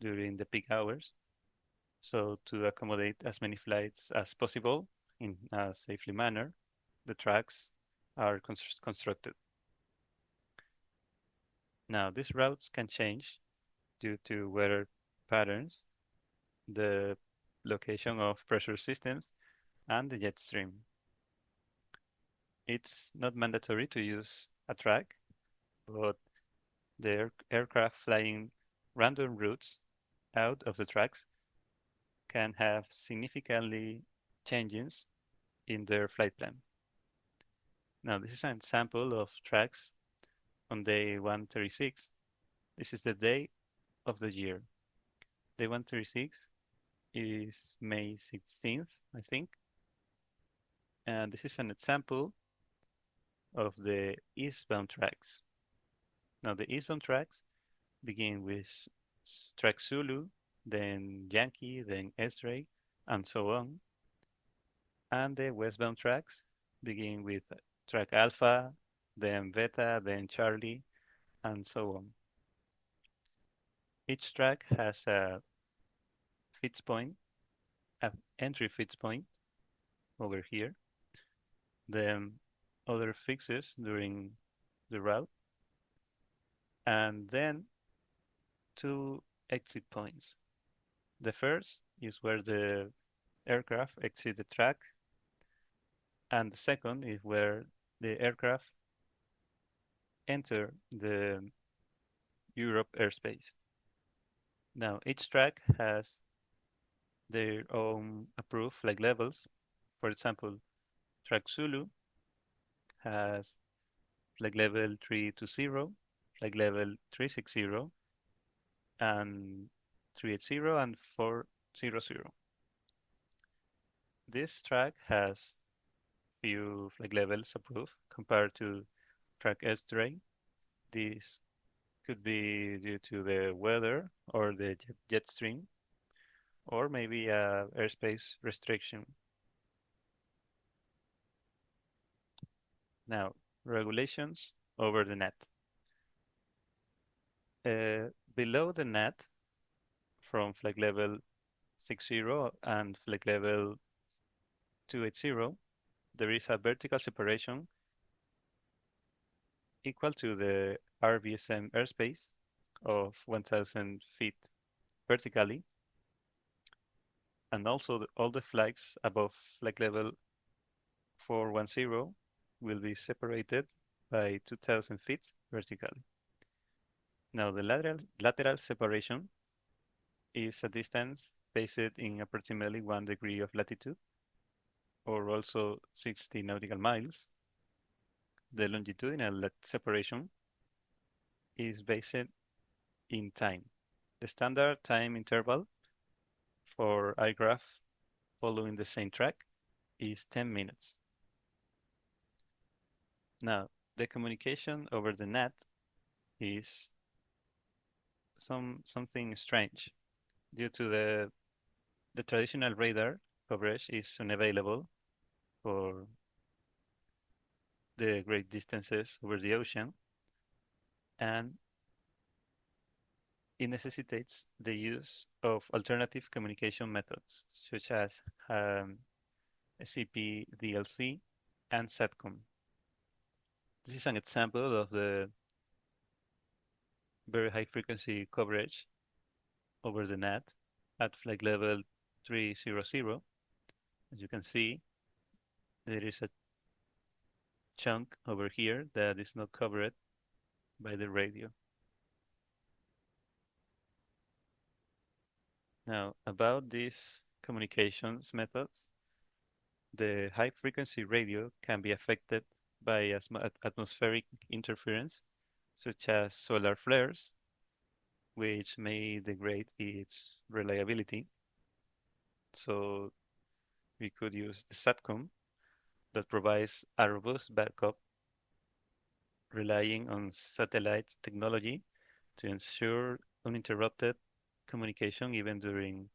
during the peak hours. So to accommodate as many flights as possible in a safely manner, the tracks are constructed. Now, these routes can change due to weather patterns, the location of pressure systems, and the jet stream. It's not mandatory to use a track, but the aircraft flying random routes out of the tracks can have significantly changes in their flight plan. Now, this is an example of tracks on day 136. This is the day of the year. Day 136 is May 16th, I think. And this is an example of the eastbound tracks. Now, the eastbound tracks begin with track Zulu, then Yankee, then X-ray, and so on. And the westbound tracks begin with track Alpha, then Beta, then Charlie, and so on. Each track has a fix point, an entry fix point over here, then other fixes during the route, and then two exit points. The first is where the aircraft exit the track, and the second is where the aircraft enter the Europe airspace. Now, each track has their own approved flight levels. For example, track Zulu has flight level 320, flight level 360, and 380 and 400. This track has few flight levels approved compared to track S-Drain. This could be due to the weather or the jet stream, or maybe a airspace restriction. Now, regulations over the net. Below the net, from flight level 60 and flight level 280, there is a vertical separation equal to the RVSM airspace of 1,000 feet vertically, and also all the flights above flight level 410 will be separated by 2,000 feet vertically. Now the lateral separation is a distance based in approximately 1 degree of latitude, or also 60 nautical miles. The longitudinal separation is based in time. The standard time interval for aircraft following the same track is 10 minutes. Now, the communication over the net is something strange due to the traditional radar coverage is unavailable for the great distances over the ocean, and it necessitates the use of alternative communication methods such as CPDLC and SATCOM. This is an example of the very high frequency coverage over the net at flight level 300. As you can see, there is a chunk over here that is not covered by the radio. Now, about these communications methods, the high frequency radio can be affected by atmospheric interference, such as solar flares, which may degrade its reliability. So we could use the SATCOM that provides a robust backup relying on satellite technology to ensure uninterrupted communication even during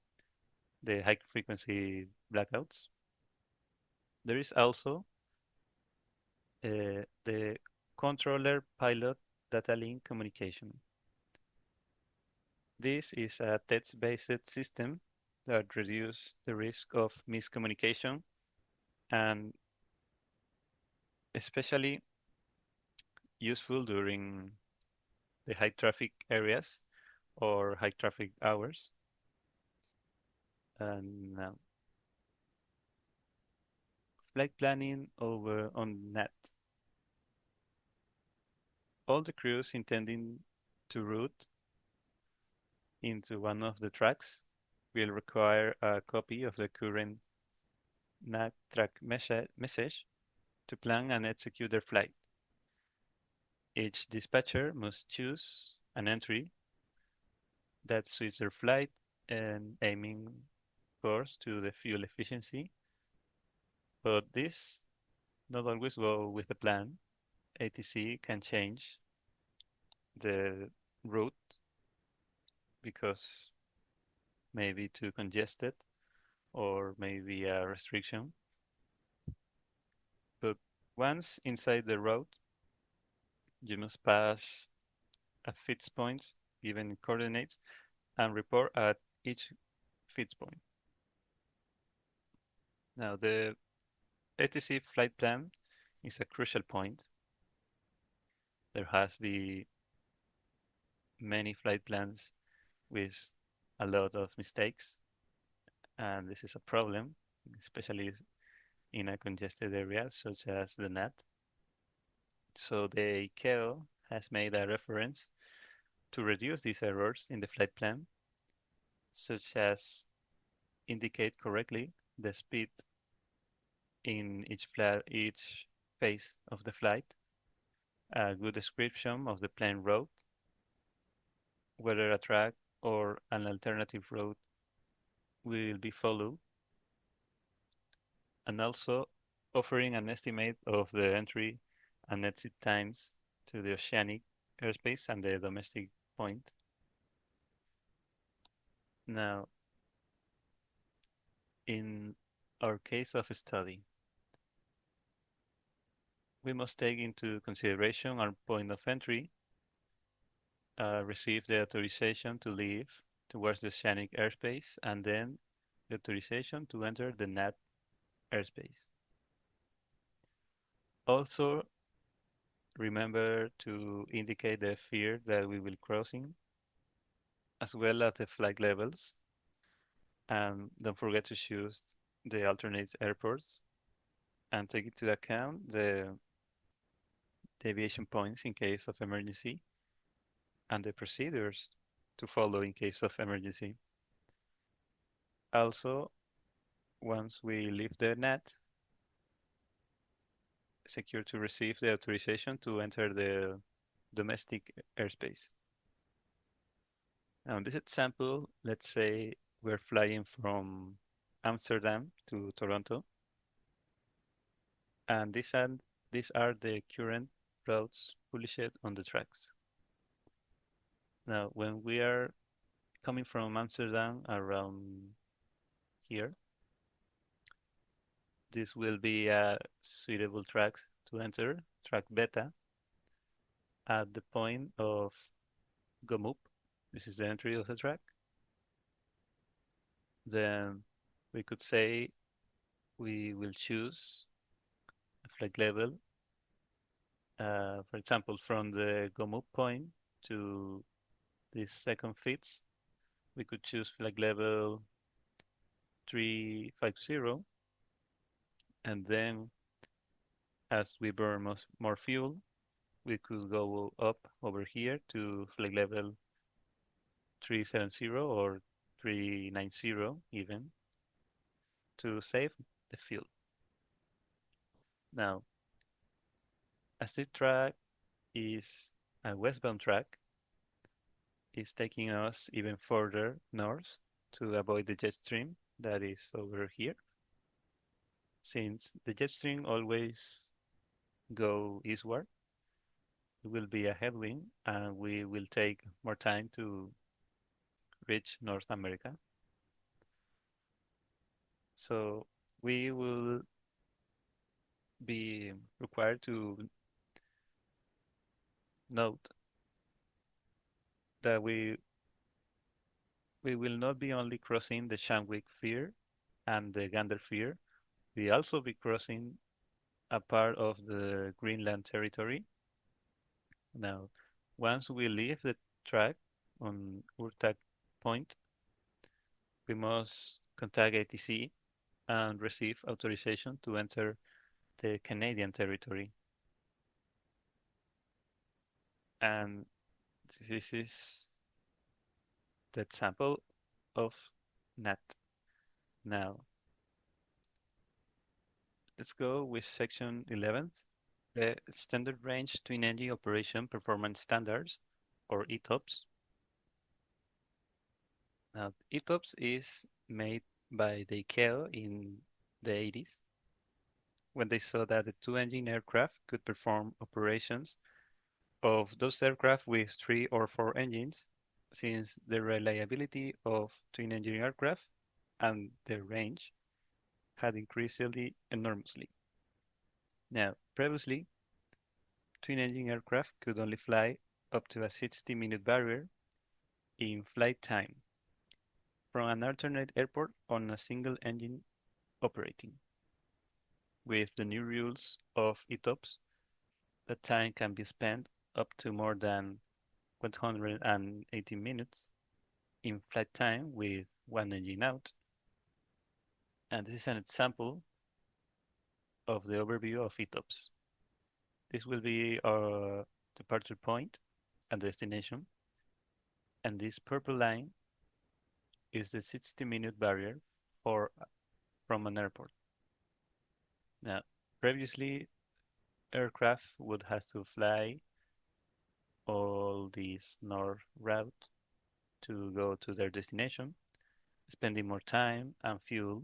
the high frequency blackouts. There is also the controller pilot data link communication. This is a text-based system that reduces the risk of miscommunication and especially useful during the high traffic areas or high traffic hours. And flight planning over on net. All the crews intending to route into one of the tracks will require a copy of the current NAT track message to plan and execute their flight. Each dispatcher must choose an entry that suits their flight and aiming course to the fuel efficiency. But this not always go with the plan. ATC can change the route because maybe too congested or maybe a restriction. But once inside the route, you must pass a fix point given coordinates and report at each fix point. Now, the ATC flight plan is a crucial point. There has been many flight plans with a lot of mistakes, and this is a problem, especially in a congested area such as the NAT. So the ICAO has made a reference to reduce these errors in the flight plan, such as indicate correctly the speed in each phase of the flight, a good description of the plane route, whether a track or an alternative route will be followed, and also offering an estimate of the entry and exit times to the oceanic airspace and the domestic point. Now, in our case of study, we must take into consideration our point of entry, receive the authorization to leave towards the oceanic airspace, and then the authorization to enter the NAT airspace. Also, remember to indicate the fear that we will crossing, as well as the flight levels, and don't forget to choose the alternate airports and take into account the deviation points in case of emergency and the procedures to follow in case of emergency. Also, once we leave the net, secure to receive the authorization to enter the domestic airspace. Now, in this example, let's say we're flying from Amsterdam to Toronto, and these are the current routes published on the tracks. Now, when we are coming from Amsterdam around here, this will be a suitable track to enter, track beta, at the point of Gomup. This is the entry of the track. Then we could say we will choose a flight level, for example, from the Gomup point to this second fits, we could choose flight level 350, and then as we burn more fuel, we could go up over here to flight level 370 or 390 even to save the fuel. Now, as this track is a westbound track is taking us even further north to avoid the jet stream that is over here. Since the jet stream always go eastward, it will be a headwind and we will take more time to reach North America. So we will be required to note that we will not be only crossing the Shanwick Fear and the Gander Fear, we also be crossing a part of the Greenland territory. Now, once we leave the track on Urtak Point, we must contact ATC and receive authorization to enter the Canadian territory. And this is the example of NAT. Now, let's go with section 11, the Extended Range Twin Engine Operation Performance Standards, or ETOPS. Now, ETOPS is made by the ICAO in the 80s when they saw that the two-engine aircraft could perform operations of those aircraft with 3 or 4 engines, since the reliability of twin-engine aircraft and their range had increased enormously. Now, previously, twin-engine aircraft could only fly up to a 60-minute barrier in flight time from an alternate airport on a single engine operating. With the new rules of ETOPS, the time can be spent up to more than 180 minutes in flight time with one engine out. And this is an example of the overview of ETOPS. This will be our departure point and destination. And this purple line is the 60-minute barrier from an airport. Now, previously, aircraft would have to fly all this north route to go to their destination, spending more time and fuel.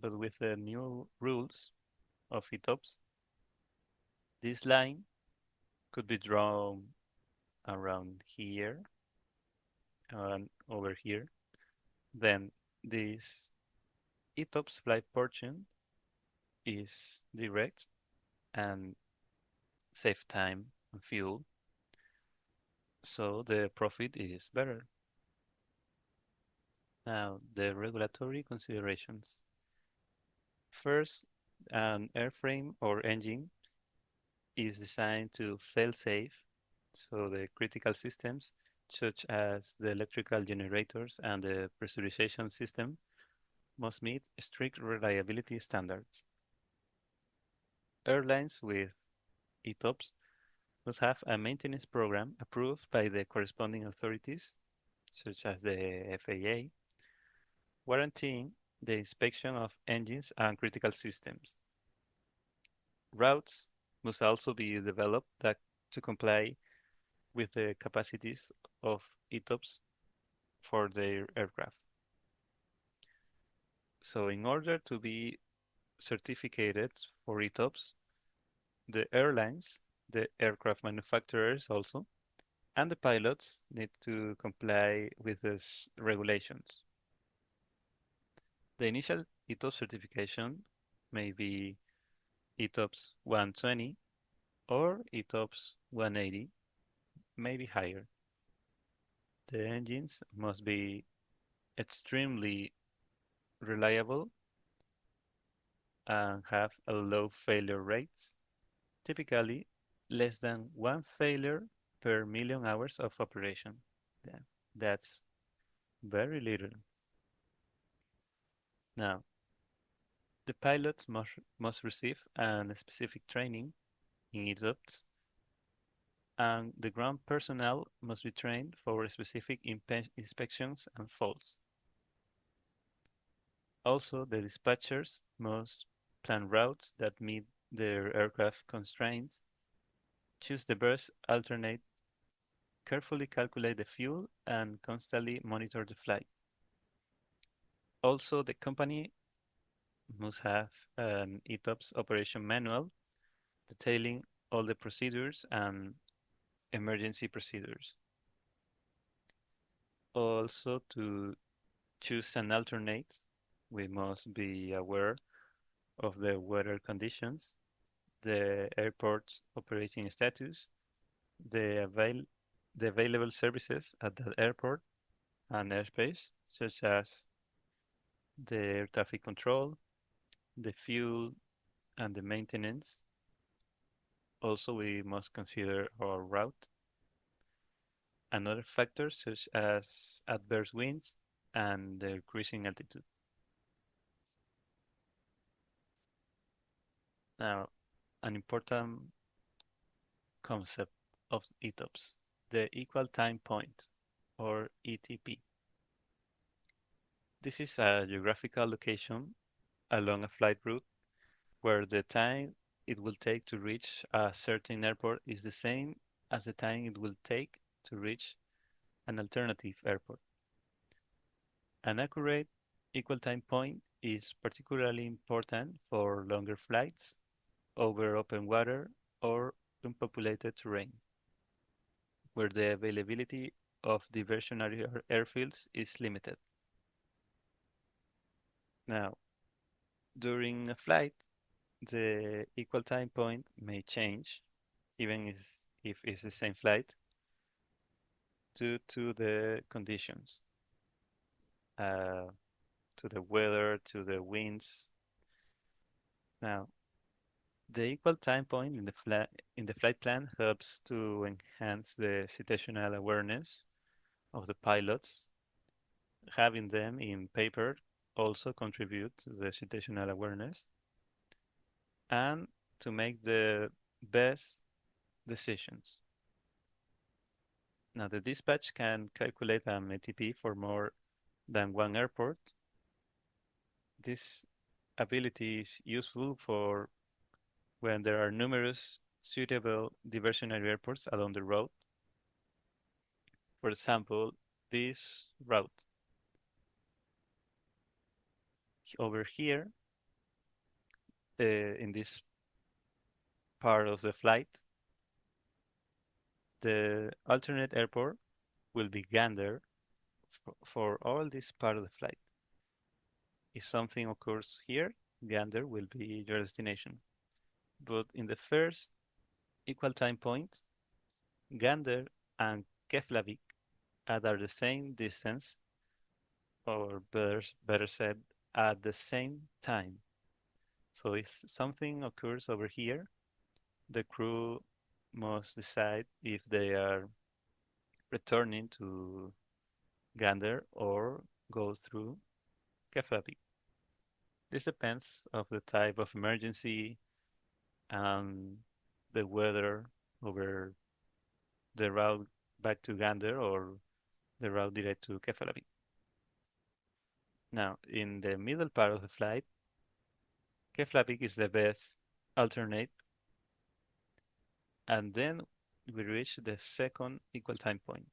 But with the new rules of ETOPS, this line could be drawn around here and over here. Then this ETOPS flight portion is direct and save time and fuel, so the profit is better. Now, the regulatory considerations. First, an airframe or engine is designed to fail safe, so the critical systems, such as the electrical generators and the pressurization system, must meet strict reliability standards. Airlines with ETOPS must have a maintenance program approved by the corresponding authorities, such as the FAA, warranting the inspection of engines and critical systems. Routes must also be developed to comply with the capacities of ETOPS for their aircraft. So in order to be certificated for ETOPS, the airlines, the aircraft manufacturers also, and the pilots need to comply with these regulations. The initial ETOPS certification may be ETOPS 120 or ETOPS 180, maybe higher. The engines must be extremely reliable and have a low failure rates, typically less than one failure per million hours of operation. Yeah, that's very little. Now, the pilots must receive a specific training in ETOPS, and the ground personnel must be trained for specific inspections and faults. Also, the dispatchers must plan routes that meet their aircraft constraints Choose the best alternate, carefully calculate the fuel, and constantly monitor the flight. Also, the company must have an ETOPS operation manual detailing all the procedures and emergency procedures. Also, to choose an alternate, we must be aware of the weather conditions, the airport's operating status, the available services at the airport and airspace, such as the air traffic control, the fuel, and the maintenance. Also, we must consider our route and other factors such as adverse winds and the cruising altitude. Now, an important concept of ETOPS, the equal time point, or ETP. This is a geographical location along a flight route where the time it will take to reach a certain airport is the same as the time it will take to reach an alternative airport. An accurate equal time point is particularly important for longer flights over open water or unpopulated terrain, where the availability of diversionary airfields is limited. Now, during a flight, the equal time point may change, even if it's the same flight, due to the conditions, uh, to the weather, to the winds. Now, the equal time point in the flight plan helps to enhance the situational awareness of the pilots. Having them in paper also contribute to the situational awareness and to make the best decisions. Now, the dispatch can calculate an ATP for more than one airport. This ability is useful for when there are numerous suitable diversionary airports along the route. For example, this route over here, in this part of the flight, the alternate airport will be Gander for all this part of the flight. If something occurs here, Gander will be your destination. But in the first equal time point, Gander and Keflavik are the same distance, or better said, at the same time. So if something occurs over here, the crew must decide if they are returning to Gander or go through Keflavik. This depends of the type of emergency and the weather over the route back to Gander or the route direct to Keflavik. Now, in the middle part of the flight, Keflavik is the best alternate, and then we reach the second equal time point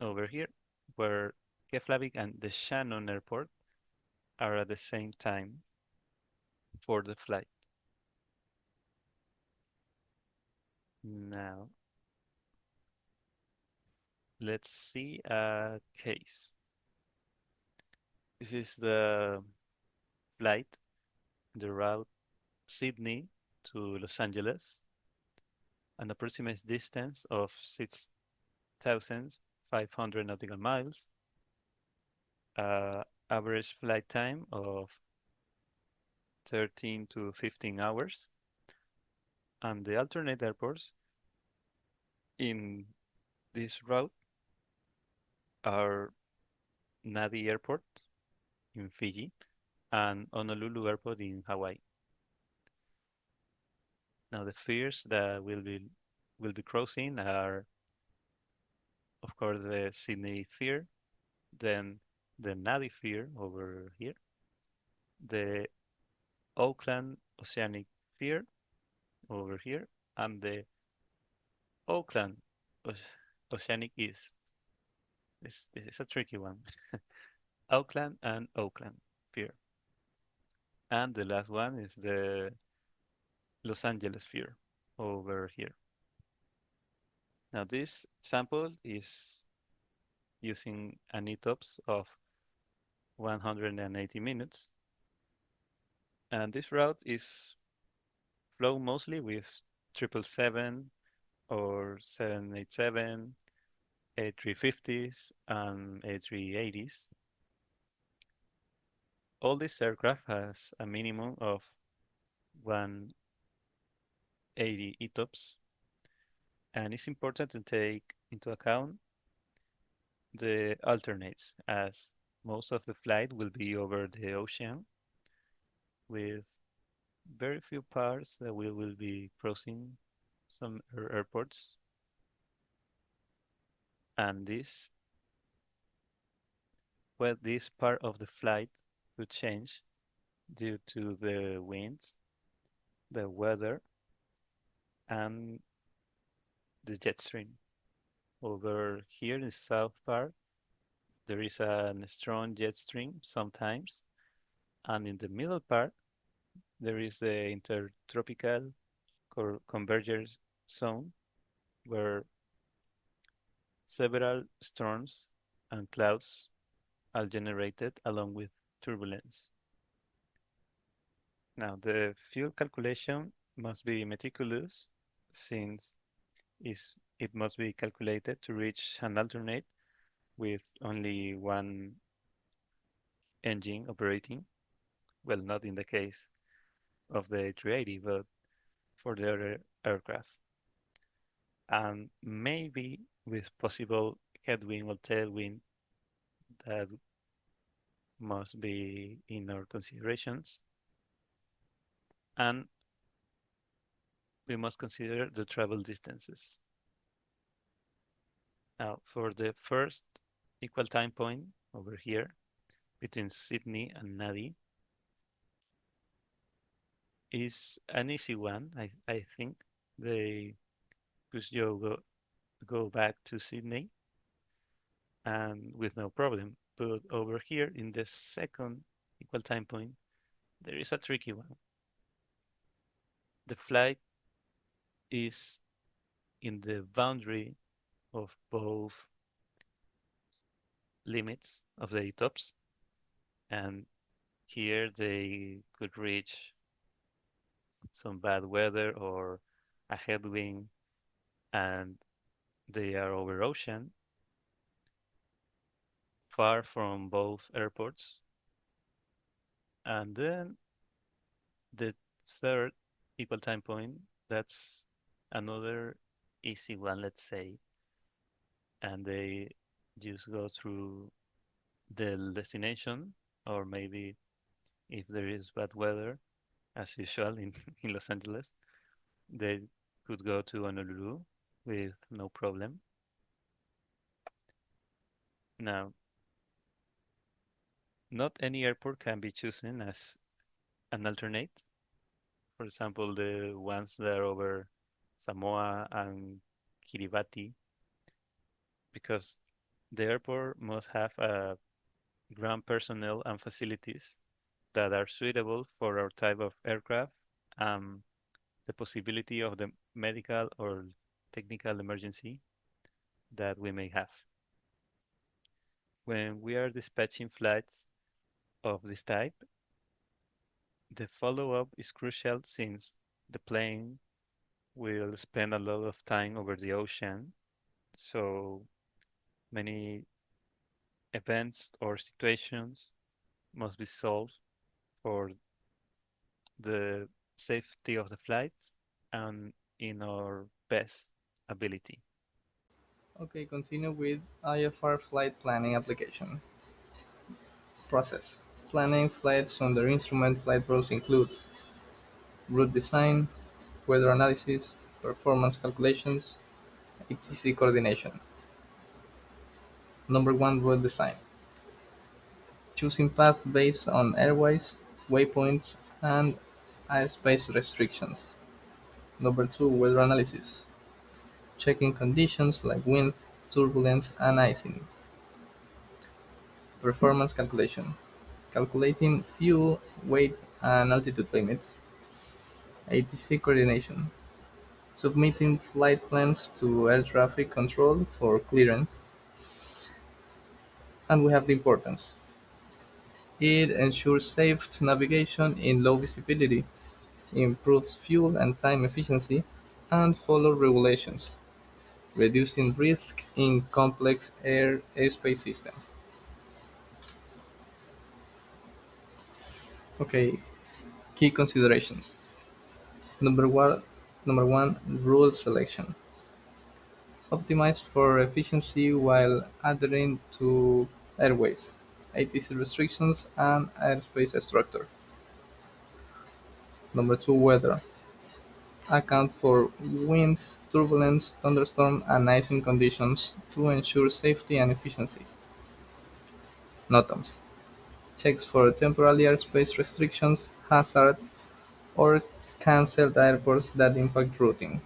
over here, where Keflavik and the Shannon Airport are at the same time for the flight. Now, let's see a case. This is the flight, the route Sydney to Los Angeles, an approximate distance of 6,500 nautical miles, average flight time of 13 to 15 hours, and the alternate airports in this route are Nadi Airport in Fiji and Honolulu Airport in Hawaii. Now the fears that will be crossing are, of course, the Sydney fear, then the Nadi fear over here, the Auckland Oceanic fear over here, and the Auckland, Oceanic East. This is a tricky one. Auckland and Auckland Pier. And the last one is the Los Angeles Pier over here. Now this sample is using an ETOPS of 180 minutes. And this route is flown mostly with 777 or 787, A350s, and A380s. All these aircraft has a minimum of 180 ETOPS, and it's important to take into account the alternates, as most of the flight will be over the ocean with very few parts that we will be crossing some airports, and this part of the flight could change due to the winds, the weather, and the jet stream. Over here in the south part, there is a strong jet stream sometimes, and in the middle part, there is the intertropical convergence zone where several storms and clouds are generated along with turbulence. Now, the fuel calculation must be meticulous since it must be calculated to reach an alternate with only one engine operating. Well, not in the case of the A380, but for the other aircraft. And maybe with possible headwind or tailwind that must be in our considerations. And we must consider the travel distances. Now, for the first equal time point over here between Sydney and Nadi is an easy one, I think. They because you go back to Sydney and with no problem. But over here in the second equal time point, there is a tricky one. The flight is in the boundary of both limits of the tops, and here they could reach some bad weather or a headwind, and they are over ocean, far from both airports. And then the third equal time point, that's another easy one, let's say, and they just go through the destination, or maybe if there is bad weather, as usual in, in Los Angeles, they could go to Honolulu with no problem. Now, not any airport can be chosen as an alternate. For example, the ones that are over Samoa and Kiribati, because the airport must have ground personnel and facilities that are suitable for our type of aircraft, and the possibility of the medical or technical emergency that we may have. When we are dispatching flights of this type, the follow-up is crucial since the plane will spend a lot of time over the ocean, so many events or situations must be solved for the safety of the flight and in our best ability. Okay, continue with IFR flight planning application. Process. Planning flights under instrument flight rules includes route design, weather analysis, performance calculations, ATC coordination. Number 1, route design. Choosing path based on airways, waypoints, and airspace restrictions. Number 2, weather analysis. checking conditions like wind, turbulence, and icing. Performance calculation, calculating fuel, weight, and altitude limits. ATC coordination, submitting flight plans to air traffic control for clearance. And we have the importance. It ensures safe navigation in low visibility, improves fuel and time efficiency, and follows regulations, reducing risk in complex airspace systems. Okay, key considerations. Number one, number one, rule selection. Optimized for efficiency while adhering to airways, ATC restrictions, and airspace structure. Number two, weather. Account for winds, turbulence, thunderstorm, and icing conditions to ensure safety and efficiency. NOTAMs. Checks for temporary airspace restrictions, hazard, or canceled airports that impact routing.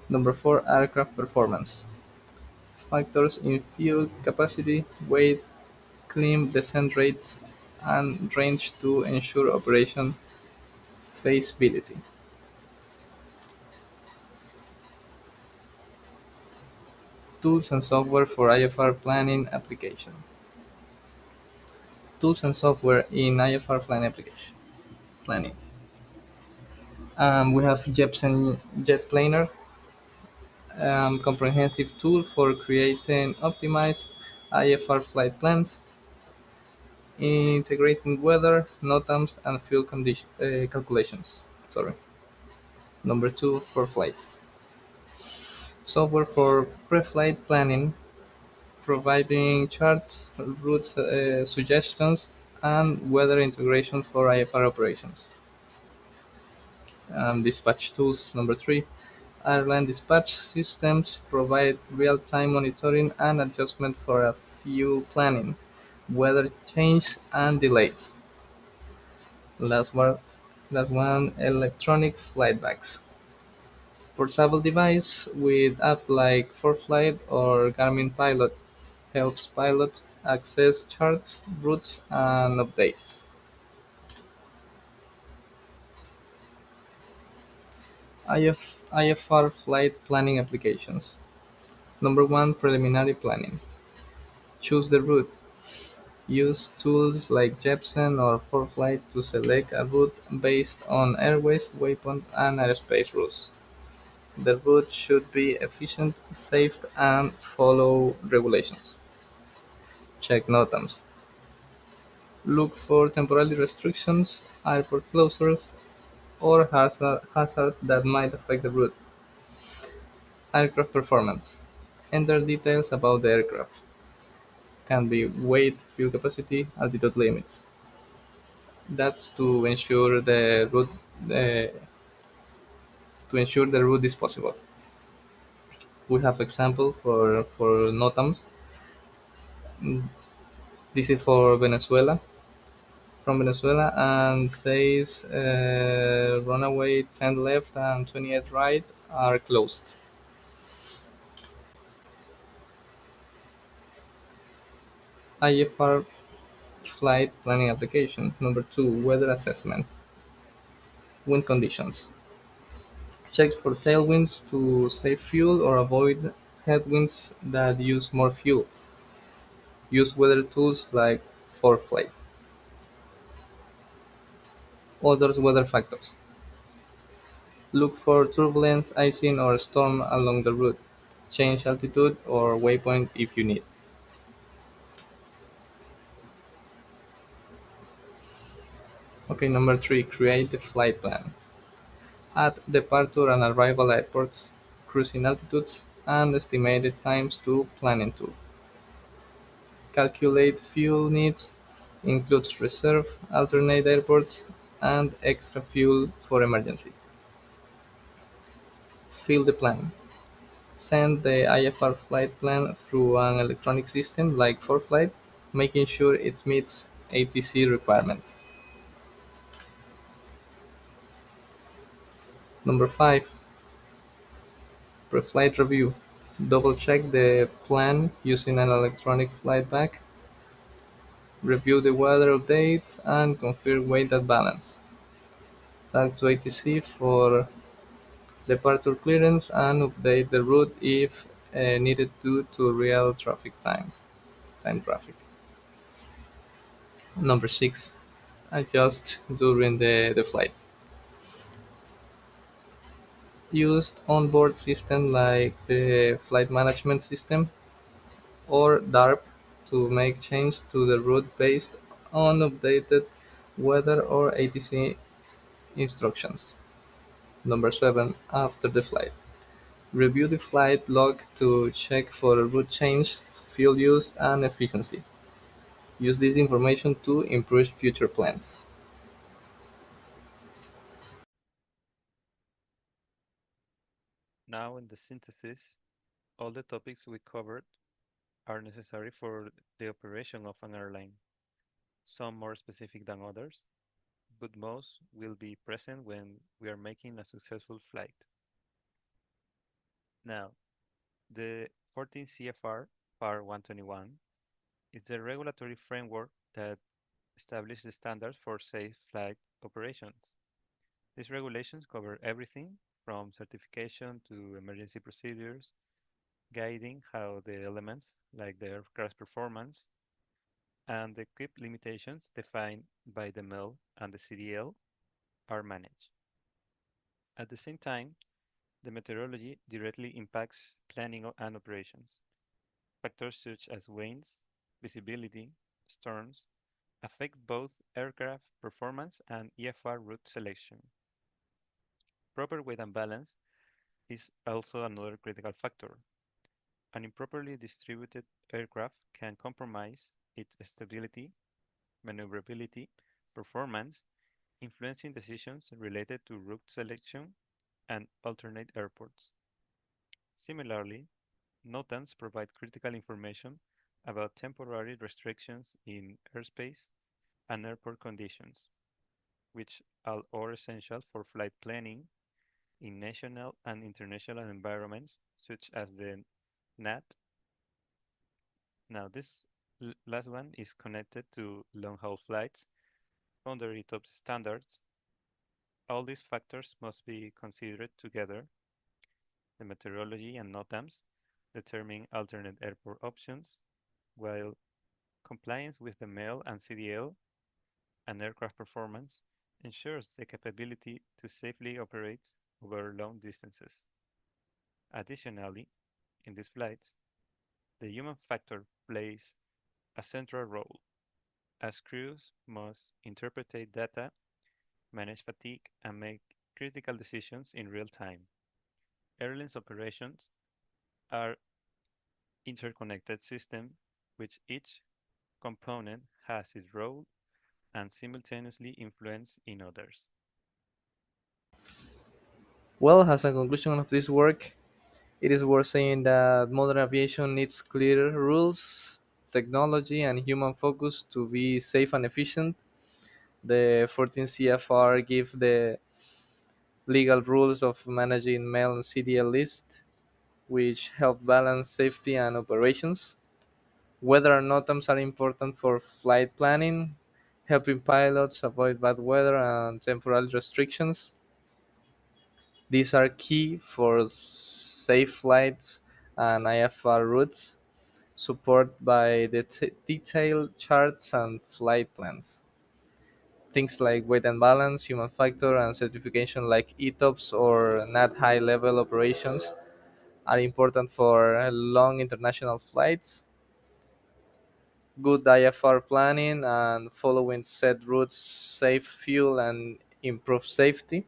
Number 4. Aircraft performance. Factors in fuel capacity, weight, climb descent rates, and range to ensure operation feasibility. Tools and software for IFR planning application. Tools and software in IFR planning. We have Jepsen Jet Planner, comprehensive tool for creating optimized IFR flight plans, integrating weather, NOTAMs, and fuel condition calculations. Sorry. Number 2 for flight. Software for pre-flight planning, providing charts, route suggestions, and weather integration for IFR operations. Dispatch tools. Number 3. Airline dispatch systems provide real-time monitoring and adjustment for fuel planning, weather change, and delays. Last one, electronic flight bags. Portable device with app like ForFlight or Garmin Pilot helps pilots access charts, routes, and updates. IFR flight planning applications. Number 1. Preliminary planning. Choose the route. Use tools like Jepsen or ForFlight to select a route based on airways, waypoint, and airspace rules. The route should be efficient, safe, and follow regulations. Check NOTAMs. Look for temporary restrictions, airport closures, or hazard that might affect the route. Aircraft performance. Enter details about the aircraft. Can be weight, fuel capacity, altitude limits. That's uh, to ensure the route is possible. We have example for NOTAMs. Mm, This is for Venezuela, from Venezuela, and says runway 10 left and 28 right are closed. IFR flight planning application. Number 2, weather assessment. Wind conditions. Check for tailwinds to save fuel or avoid headwinds that use more fuel. Use weather tools like ForFlight. Other weather factors. Look for turbulence, icing, or storm along the route. Change altitude or waypoint if you need. Okay, number 3, create the flight plan. Add departure and arrival airports, cruising altitudes, and estimated times to planning tool. Calculate fuel needs, includes reserve, alternate airports, and extra fuel for emergency. Fill the plan. Send the IFR flight plan through an electronic system like ForFlight, making sure it meets ATC requirements. Number 5. Pre-flight review. Double-check the plan using an electronic flight bag. Review the weather updates and confirm weight and balance. Talk to ATC for departure clearance and update the route if needed due to real time traffic. Number 6. Adjust during the flight. Used onboard systems like the Flight Management System or DARP to make changes to the route based on updated weather or ATC instructions. Number 7. After the flight. Review the flight log to check for route change, fuel use, and efficiency. Use this information to improve future plans. Now, in the synthesis, all the topics we covered are necessary for the operation of an airline, some more specific than others, but most will be present when we are making a successful flight. Now, the 14 CFR Part 121 is the regulatory framework that establishes the standards for safe flight operations. These regulations cover everything from certification to emergency procedures, guiding how the elements like the aircraft performance and the equip limitations defined by the MEL and the CDL are managed. At the same time, the meteorology directly impacts planning and operations. Factors such as winds, visibility, storms affect both aircraft performance and EFR route selection. Proper weight and balance is also another critical factor. An improperly distributed aircraft can compromise its stability, maneuverability, performance, influencing decisions related to route selection and alternate airports. Similarly, NOTAMs provide critical information about temporary restrictions in airspace and airport conditions, which are essential for flight planning in national and international environments such as the NAT. Now, this last one is connected to long-haul flights under ETOPS standards. All these factors must be considered together. The meteorology and NOTAMs determine alternate airport options, while compliance with the MEL and CDL and aircraft performance ensures the capability to safely operate over long distances. Additionally, in these flights, the human factor plays a central role, as crews must interpret data, manage fatigue, and make critical decisions in real time. Airlines operations are interconnected systems which each component has its role and simultaneously influence in others. Well, as a conclusion of this work, it is worth saying that modern aviation needs clear rules, technology, and human focus to be safe and efficient. The 14 CFR give the legal rules of managing mail and CDL list, which help balance safety and operations. Weather and NOTAMs are important for flight planning, helping pilots avoid bad weather and temporal restrictions. These are key for safe flights and IFR routes, supported by the detailed charts and flight plans. Things like weight and balance, human factor, and certification like ETOPS or NAT high level operations are important for long international flights. Good IFR planning and following set routes save fuel and improve safety.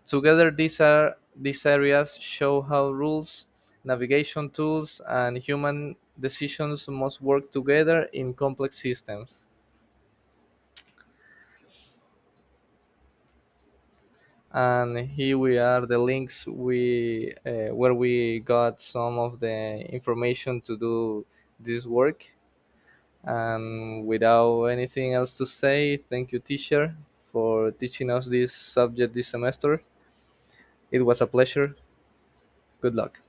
Together, these areas show how rules, navigation tools, and human decisions must work together in complex systems. And here we are the links we where we got some of the information to do this work. And without anything else to say, thank you, teacher, for teaching us this subject this semester. It was a pleasure. Good luck.